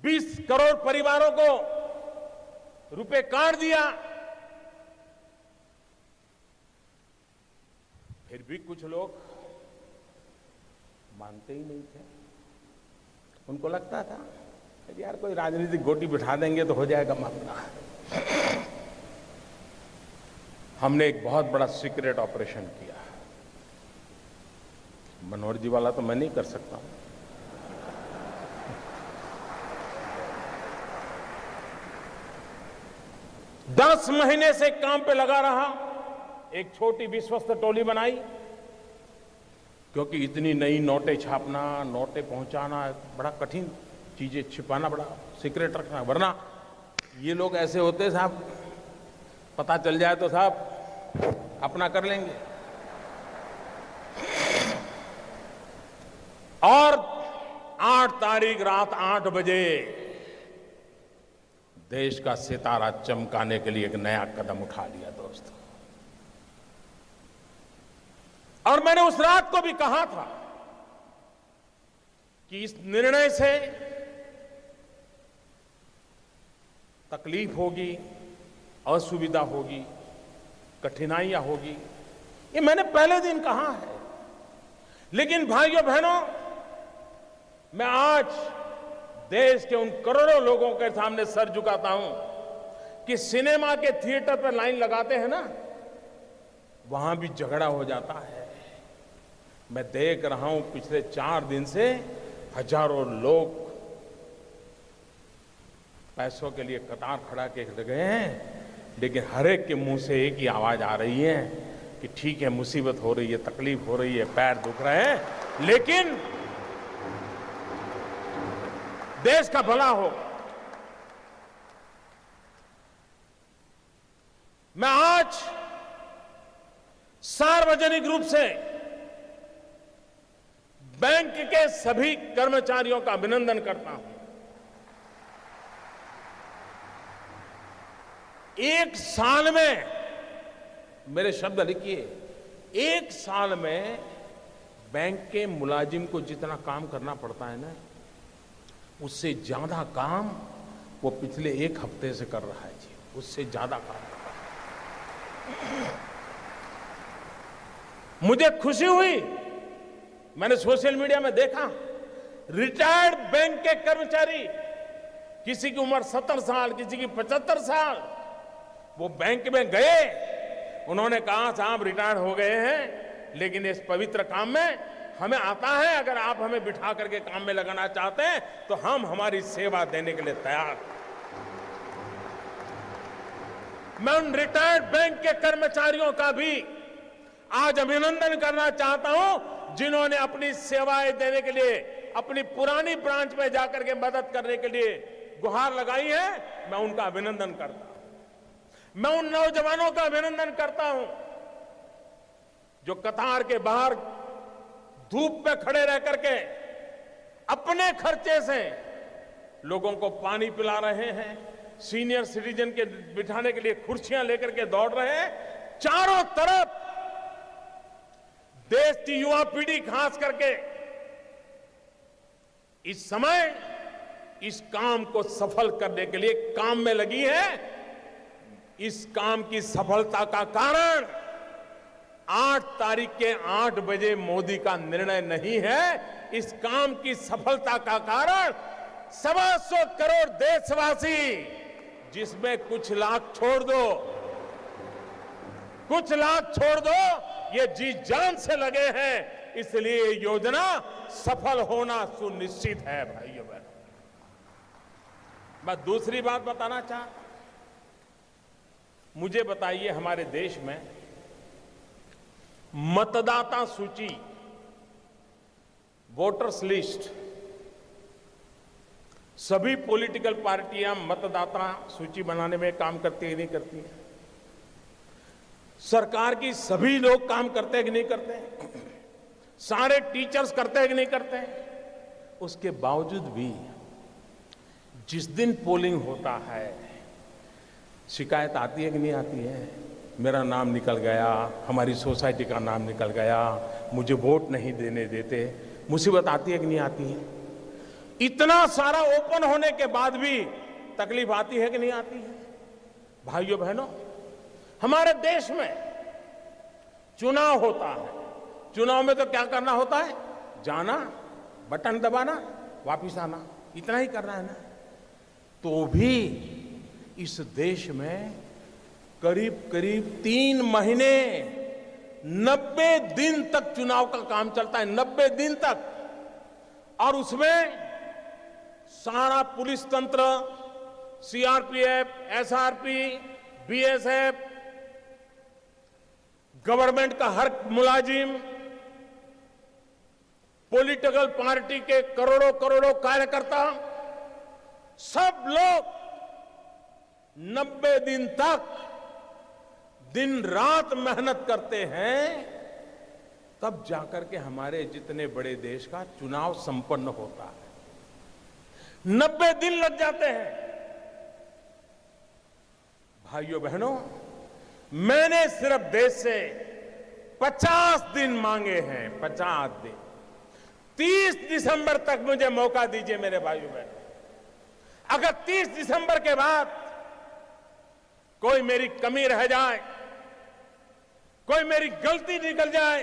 20 करोड़ परिवारों को रुपए कार्ड दिया। फिर भी कुछ लोग मानते ही नहीं थे। उनको लगता था यार कोई राजनीतिक गोटी बिठा देंगे तो हो जाएगा मामला। हमने एक बहुत बड़ा सीक्रेट ऑपरेशन किया। मनोहर जी वाला तो मैं नहीं कर सकता हूं। दस महीने से काम पे लगा रहा। एक छोटी विश्वस्त टोली बनाई, क्योंकि इतनी नई नोटें छापना, नोटें पहुंचाना बड़ा कठिन चीजें छिपाना पड़ा, सीक्रेट रखना, वरना ये लोग ऐसे होते हैं साहब, पता चल जाए तो साहब अपना कर लेंगे। और 8 तारीख रात 8 बजे देश का सितारा चमकाने के लिए एक नया कदम उठा लिया दोस्तों। और मैंने उस रात को भी कहा था कि इस निर्णय से तकलीफ होगी, असुविधा होगी, कठिनाइयां होगी, ये मैंने पहले दिन कहा है। लेकिन भाइयों बहनों, मैं आज देश के उन करोड़ों लोगों के सामने सर झुकाता हूं कि सिनेमा के थिएटर पर लाइन लगाते हैं ना, वहां भी झगड़ा हो जाता है। मैं देख रहा हूं पिछले 4 दिन से हजारों लोग पैसों के लिए कतार खड़ा के गए हैं, लेकिन हर एक के मुंह से एक ही आवाज आ रही है कि ठीक है, मुसीबत हो रही है, तकलीफ हो रही है, पैर दुख रहे हैं, लेकिन देश का भला हो। मैं आज सार्वजनिक रूप से बैंक के सभी कर्मचारियों का अभिनंदन करता हूं। 1 साल में, मेरे शब्द लिखिए, 1 साल में बैंक के मुलाजिम को जितना काम करना पड़ता है ना, उससे ज्यादा काम वो पिछले 1 हफ्ते से कर रहा है जी, उससे ज्यादा काम कर रहा है। मुझे खुशी हुई, मैंने सोशल मीडिया में देखा, रिटायर्ड बैंक के कर्मचारी, किसी की उम्र 70 साल, किसी की 75 साल, वो बैंक में गए, उन्होंने कहा साहब रिटायर हो गए हैं, लेकिन इस पवित्र काम में हमें आता है, अगर आप हमें बिठा करके काम में लगाना चाहते हैं तो हम हमारी सेवा देने के लिए तैयार। मैं उन रिटायर्ड बैंक के कर्मचारियों का भी आज अभिनंदन करना चाहता हूं, जिन्होंने अपनी सेवाएं देने के लिए अपनी पुरानी ब्रांच में जाकर के मदद करने के लिए गुहार लगाई है। मैं उनका अभिनंदन करता हूं। मैं उन नौजवानों का अभिनंदन करता हूं जो कतार के बाहर धूप में खड़े रह करके अपने खर्चे से लोगों को पानी पिला रहे हैं, सीनियर सिटीजन के बिठाने के लिए कुर्सियां लेकर के दौड़ रहे हैं। चारों तरफ देश की युवा पीढ़ी खास करके इस समय इस काम को सफल करने के लिए काम में लगी है। इस काम की सफलता का कारण 8 तारीख के 8 बजे मोदी का निर्णय नहीं है। इस काम की सफलता का कारण 125 करोड़ देशवासी, जिसमें कुछ लाख छोड़ दो, ये जी जान से लगे हैं, इसलिए ये योजना सफल होना सुनिश्चित है। भाइयों बहनों, मैं दूसरी बात बताना चाहता, मुझे बताइए, हमारे देश में मतदाता सूची, वोटर्स लिस्ट, सभी पॉलिटिकल पार्टियां मतदाता सूची बनाने में काम करती है, नहीं करती है? सरकार की सभी लोग काम करते हैं कि नहीं करते हैं? सारे टीचर्स करते हैं कि नहीं करते हैं? उसके बावजूद भी जिस दिन पोलिंग होता है, शिकायत आती है कि नहीं आती है? मेरा नाम निकल गया, हमारी सोसाइटी का नाम निकल गया, मुझे वोट नहीं देने देते। मुसीबत आती है कि नहीं आती है? इतना सारा ओपन होने के बाद भी तकलीफ आती है कि नहीं आती है? भाइयों बहनों, हमारे देश में चुनाव होता है। चुनाव में तो क्या करना होता है? जाना, बटन दबाना, वापिस आना, इतना ही करना है ना। तो भी इस देश में करीब करीब 3 महीने 90 दिन तक चुनाव का काम चलता है, 90 दिन तक। और उसमें सारा पुलिस तंत्र, सीआरपीएफ, एसआरपी, बीएसएफ, गवर्नमेंट का हर मुलाजिम, पॉलिटिकल पार्टी के करोड़ों करोड़ों कार्यकर्ता सब लोग 90 दिन तक दिन रात मेहनत करते हैं, तब जाकर के हमारे जितने बड़े देश का चुनाव संपन्न होता है। 90 दिन लग जाते हैं। भाइयों बहनों, मैंने सिर्फ देश से 50 दिन मांगे हैं, 50 दिन। 30 दिसंबर तक मुझे मौका दीजिए मेरे भाइयों बहनों। अगर 30 दिसंबर के बाद कोई मेरी कमी रह जाए, कोई मेरी गलती निकल जाए,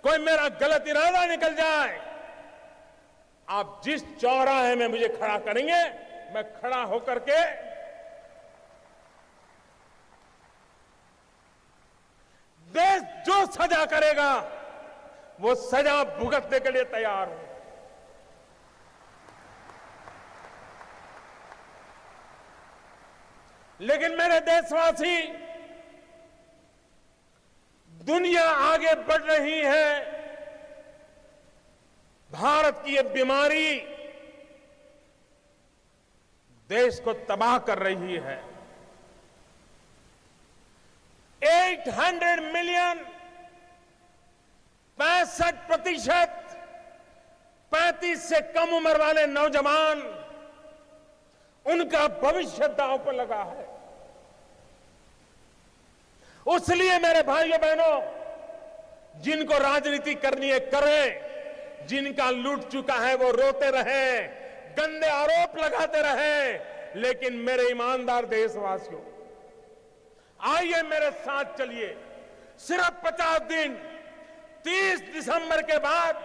कोई मेरा गलत इरादा निकल जाए, आप जिस चौराहे में मुझे खड़ा करेंगे, मैं खड़ा होकर के देश जो सजा करेगा वो सजा भुगतने के लिए तैयार हूं। लेकिन मेरे देशवासी, दुनिया आगे बढ़ रही है, भारत की ये बीमारी देश को तबाह कर रही है। 800 मिलियन, 65%, 35 से कम उम्र वाले नौजवान, उनका भविष्य दांव पर लगा है। इसलिए मेरे भाइयों बहनों, जिनको राजनीति करनी है करें, जिनका लूट चुका है वो रोते रहे, गंदे आरोप लगाते रहे, लेकिन मेरे ईमानदार देशवासियों, आइए मेरे साथ चलिए। सिर्फ 50 दिन, 30 दिसंबर के बाद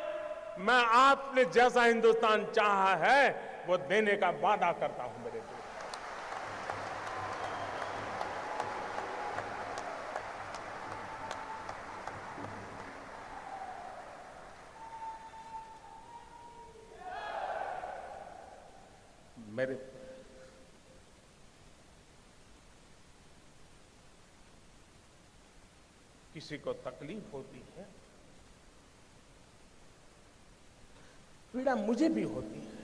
मैं आपने जैसा हिंदुस्तान चाहा है वो देने का वादा करता हूं मेरे दोस्त। मेरे किसी को तकलीफ होती है, पीड़ा मुझे भी होती है।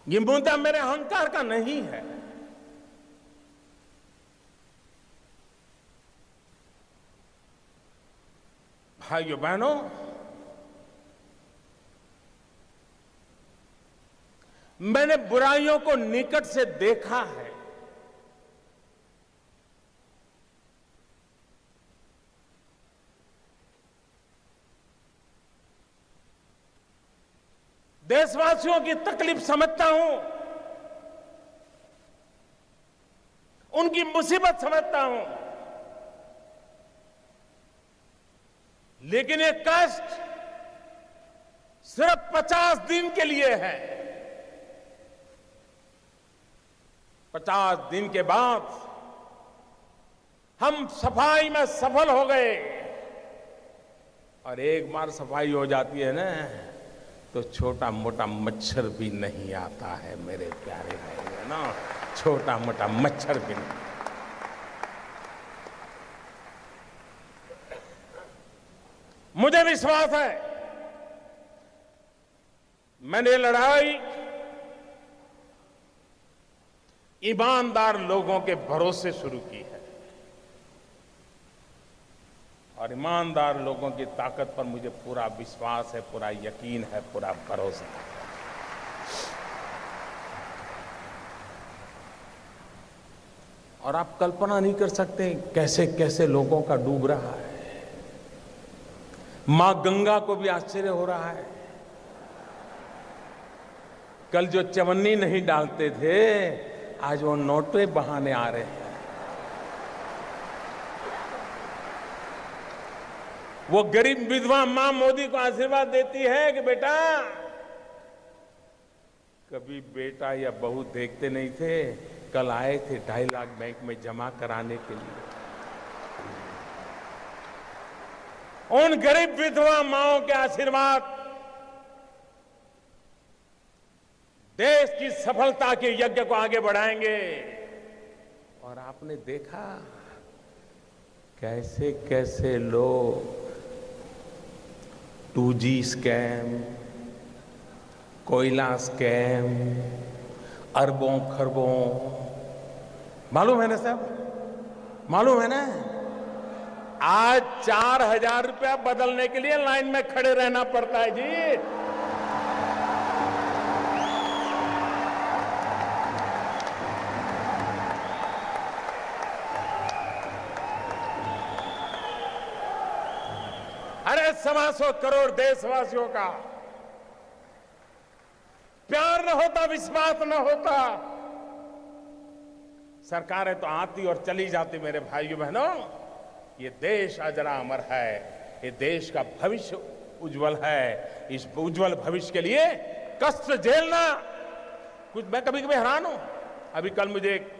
ये मुद्दा मेरे अहंकार का नहीं है। भाइयों बहनों, मैंने बुराइयों को निकट से देखा है। देशवासियों की तकलीफ समझता हूं, उनकी मुसीबत समझता हूं, लेकिन ये कष्ट सिर्फ 50 दिन के लिए है। 50 दिन के बाद हम सफाई में सफल हो गए, और एक बार सफाई हो जाती है ना, तो छोटा मोटा मच्छर भी नहीं आता है मेरे प्यारे भाई, ना, छोटा मोटा मच्छर भी नहीं। मुझे विश्वास है, मैंने लड़ाई ईमानदार लोगों के भरोसे शुरू की है, और ईमानदार लोगों की ताकत पर मुझे पूरा विश्वास है, पूरा यकीन है, पूरा भरोसा है। और आप कल्पना नहीं कर सकते कैसे कैसे लोगों का डूब रहा है। मां गंगा को भी आश्चर्य हो रहा है। कल जो चवन्नी नहीं डालते थे, आज वो नोटे बहाने आ रहे हैं। वो गरीब विधवा मां मोदी को आशीर्वाद देती है कि बेटा, कभी बेटा या बहू देखते नहीं थे, कल आए थे 2.5 लाख बैंक में जमा कराने के लिए। उन गरीब विधवा माओं के आशीर्वाद देश की सफलता के यज्ञ को आगे बढ़ाएंगे। और आपने देखा कैसे कैसे लोग 2G स्कैम, कोयला स्कैम, अरबों खरबों, मालूम है ना साहब, मालूम है ना। आज 4,000 रुपया बदलने के लिए लाइन में खड़े रहना पड़ता है जी। अरे 125 करोड़ देशवासियों का प्यार न होता, विश्वास न होता, सरकारें तो आती और चली जाती। मेरे भाइयों बहनों, ये देश अजरा अमर है, ये देश का भविष्य उज्जवल है। इस उज्जवल भविष्य के लिए कष्ट झेलना, कुछ मैं कभी कभी हैरान हूं। अभी कल मुझे एक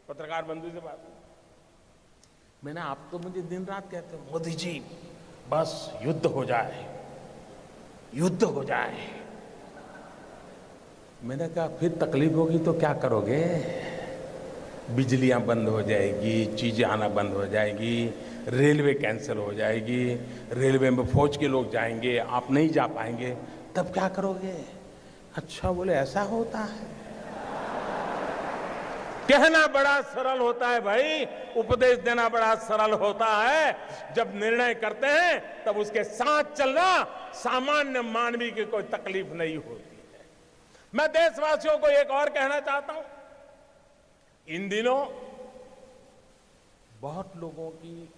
पत्रकार बंधु से बात हुई, मैंने आप तो मुझे दिन रात कहते हो मोदी जी बस युद्ध हो जाए, युद्ध हो जाए। मैंने कहा फिर तकलीफ होगी तो क्या करोगे? बिजलियां बंद हो जाएगी, चीजें आना बंद हो जाएगी, रेलवे कैंसिल हो जाएगी, रेलवे में फौज के लोग जाएंगे, आप नहीं जा पाएंगे, तब क्या करोगे? अच्छा, बोले ऐसा होता है। कहना बड़ा सरल होता है भाई, उपदेश देना बड़ा सरल होता है। जब निर्णय करते हैं तब उसके साथ चलना सामान्य मानवी की कोई तकलीफ नहीं होती है। मैं देशवासियों को एक और कहना चाहता हूं, इन दिनों बहुत लोगों की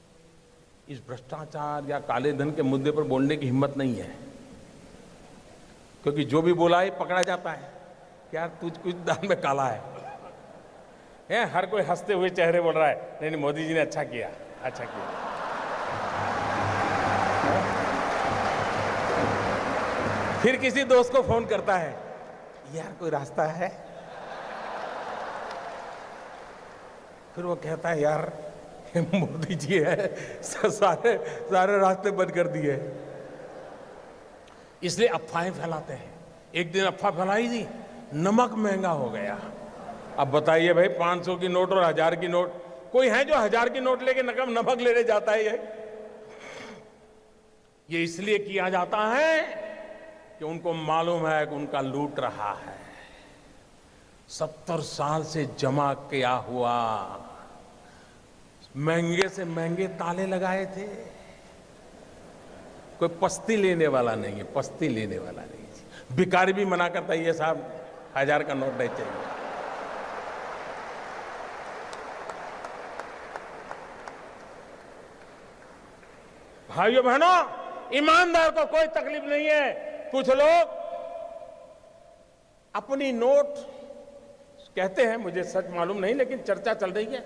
इस भ्रष्टाचार या काले धन के मुद्दे पर बोलने की हिम्मत नहीं है, क्योंकि जो भी बोला है पकड़ा जाता है। क्या तुझ कुछ दान में काला है? हर कोई हंसते हुए चेहरे बोल रहा है नहीं नहीं मोदी जी ने अच्छा किया, अच्छा किया। फिर किसी दोस्त को फोन करता है, यार कोई रास्ता है? फिर वो कहता है यार मोदी जी है, सारे रास्ते बंद कर दिए। इसलिए अफवाहें फैलाते हैं। एक दिन अफवाह फैलाई थी, नमक महंगा हो गया। अब बताइए भाई, 500 की नोट और 1000 की नोट, कोई है जो 1000 की नोट लेके नमक लेने जाता है? ये इसलिए किया जाता है कि उनको मालूम है कि उनका लूट रहा है। 70 साल से जमा किया हुआ, महंगे से महंगे ताले लगाए थे। कोई पस्ती लेने वाला नहीं है, पस्ती लेने वाला नहीं है। भिखारी भी मना करता है, ये साहब 1000 का नोट नहीं चाहिए। भाइयों बहनों, ईमानदार को कोई तकलीफ नहीं है। कुछ लोग अपनी नोट कहते हैं, मुझे सच मालूम नहीं, लेकिन चर्चा चल रही है,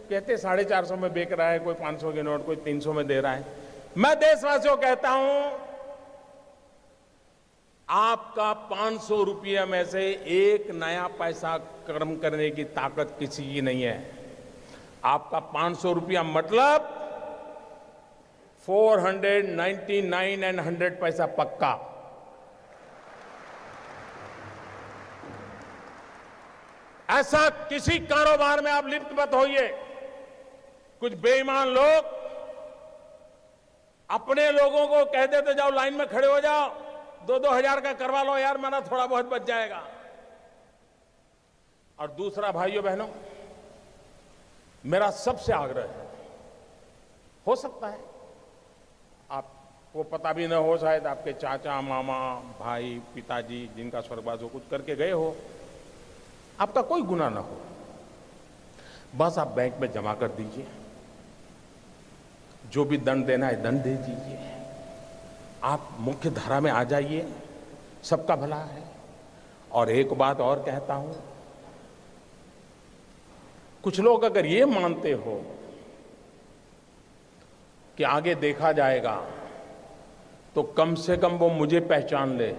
कहते 450 में बेच रहा है, कोई 500 की नोट, कोई 300 में दे रहा है। मैं देशवासियों को कहता हूं, आपका 500 रुपये में से एक नया पैसा कर्म करने की ताकत किसी की नहीं है। आपका 500 रुपया मतलब 499 एंड 100 पैसा पक्का। ऐसा किसी कारोबार में आप लिप्त मत होइए। कुछ बेईमान लोग अपने लोगों को कह देते जाओ लाइन में खड़े हो जाओ, 2-2 हजार का करवा लो यार, मेरा थोड़ा बहुत बच जाएगा। और दूसरा, भाइयों बहनों, मेरा सबसे आग्रह है, हो सकता है आपको पता भी न हो, शायद आपके चाचा, मामा, भाई, पिताजी जिनका स्वर्गवास हो कुछ करके गए हो, आपका कोई गुनाह ना हो, बस आप बैंक में जमा कर दीजिए, जो भी दंड देना है दंड दे दीजिए, आप मुख्य धारा में आ जाइए, सबका भला है। और एक बात और कहता हूं, कुछ लोग अगर ये मानते हो कि आगे देखा जाएगा, तो कम से कम वो मुझे पहचान ले।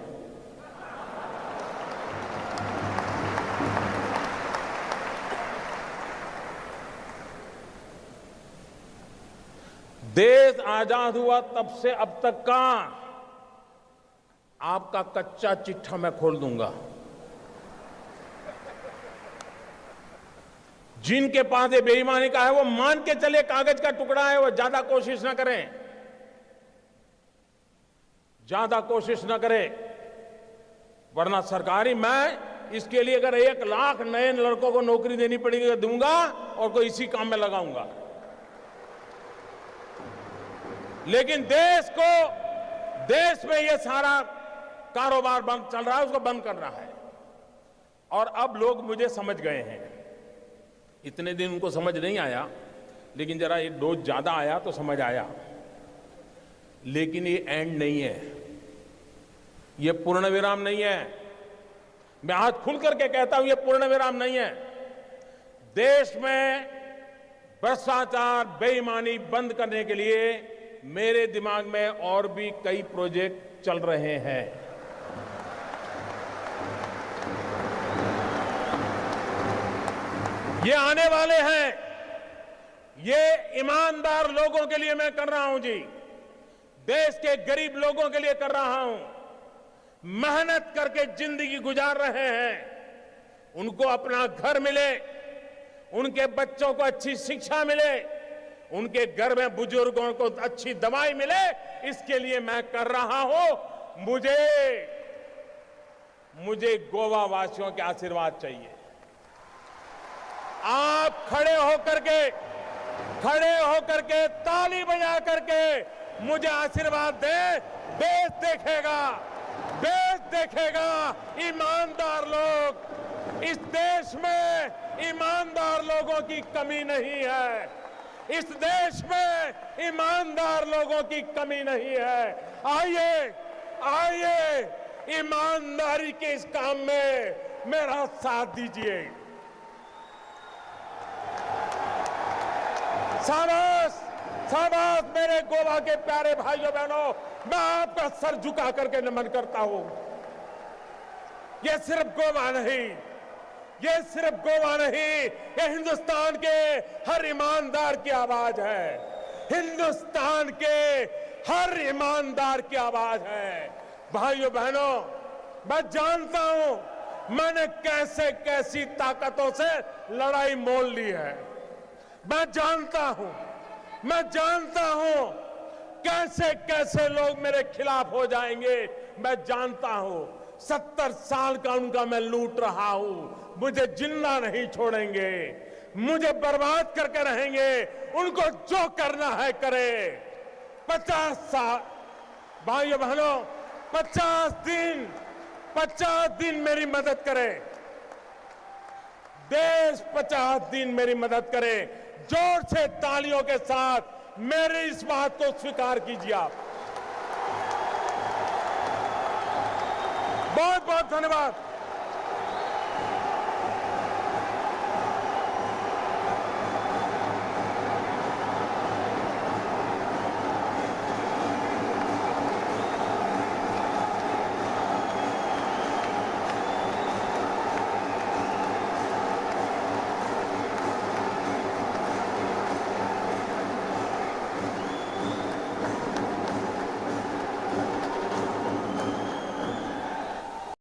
देश आजाद हुआ तब से अब तक का आपका कच्चा चिट्ठा मैं खोल दूंगा। जिनके पास ये बेईमानी का है वो मान के चले कागज का टुकड़ा है, वो ज्यादा कोशिश ना करें, ज्यादा कोशिश ना करें। वरना सरकारी मैं इसके लिए अगर 1 लाख नए लड़कों को नौकरी देनी पड़ेगी तो दूंगा और कोई इसी काम में लगाऊंगा। लेकिन देश में ये सारा कारोबार बंद चल रहा है, उसको बंद करना है। और अब लोग मुझे समझ गए हैं। इतने दिन उनको समझ नहीं आया, लेकिन जरा एक डोज ज्यादा आया तो समझ आया। लेकिन ये एंड नहीं है, ये पूर्ण विराम नहीं है। मैं आज खुल करके कहता हूं, ये पूर्ण विराम नहीं है। देश में भ्रष्टाचार, बेईमानी बंद करने के लिए मेरे दिमाग में और भी कई प्रोजेक्ट चल रहे हैं। ये आने वाले हैं। ये ईमानदार लोगों के लिए मैं कर रहा हूं जी, देश के गरीब लोगों के लिए कर रहा हूं। मेहनत करके जिंदगी गुजार रहे हैं, उनको अपना घर मिले, उनके बच्चों को अच्छी शिक्षा मिले, उनके घर में बुजुर्गों को अच्छी दवाई मिले, इसके लिए मैं कर रहा हूं। मुझे गोवा वासियों के आशीर्वाद चाहिए। आप खड़े होकर के ताली बजा करके मुझे आशीर्वाद दें। देश देखेगा ईमानदार लोग। इस देश में ईमानदार लोगों की कमी नहीं है। इस देश में ईमानदार लोगों की कमी नहीं है। आइए ईमानदारी के इस काम में मेरा साथ दीजिए। शाबाश मेरे गोवा के प्यारे भाइयों बहनों, मैं आपका सर झुका करके नमन करता हूं। ये सिर्फ गोवा नहीं, ये हिंदुस्तान के हर ईमानदार की आवाज है। हिंदुस्तान के हर ईमानदार की आवाज है। भाइयों बहनों, मैं जानता हूं मैंने कैसी ताकतों से लड़ाई मोल ली है। मैं जानता हूं कैसे लोग मेरे खिलाफ हो जाएंगे। मैं जानता हूं 70 साल का उनका मैं लूट रहा हूं। मुझे जिंदा नहीं छोड़ेंगे, मुझे बर्बाद करके रहेंगे। उनको जो करना है करे। 50 साल भाइयों बहनों, 50 दिन मेरी मदद करे। देश 50 दिन मेरी मदद करे। जोर से तालियों के साथ मेरी इस बात को स्वीकार कीजिए आप। बहुत बहुत धन्यवाद।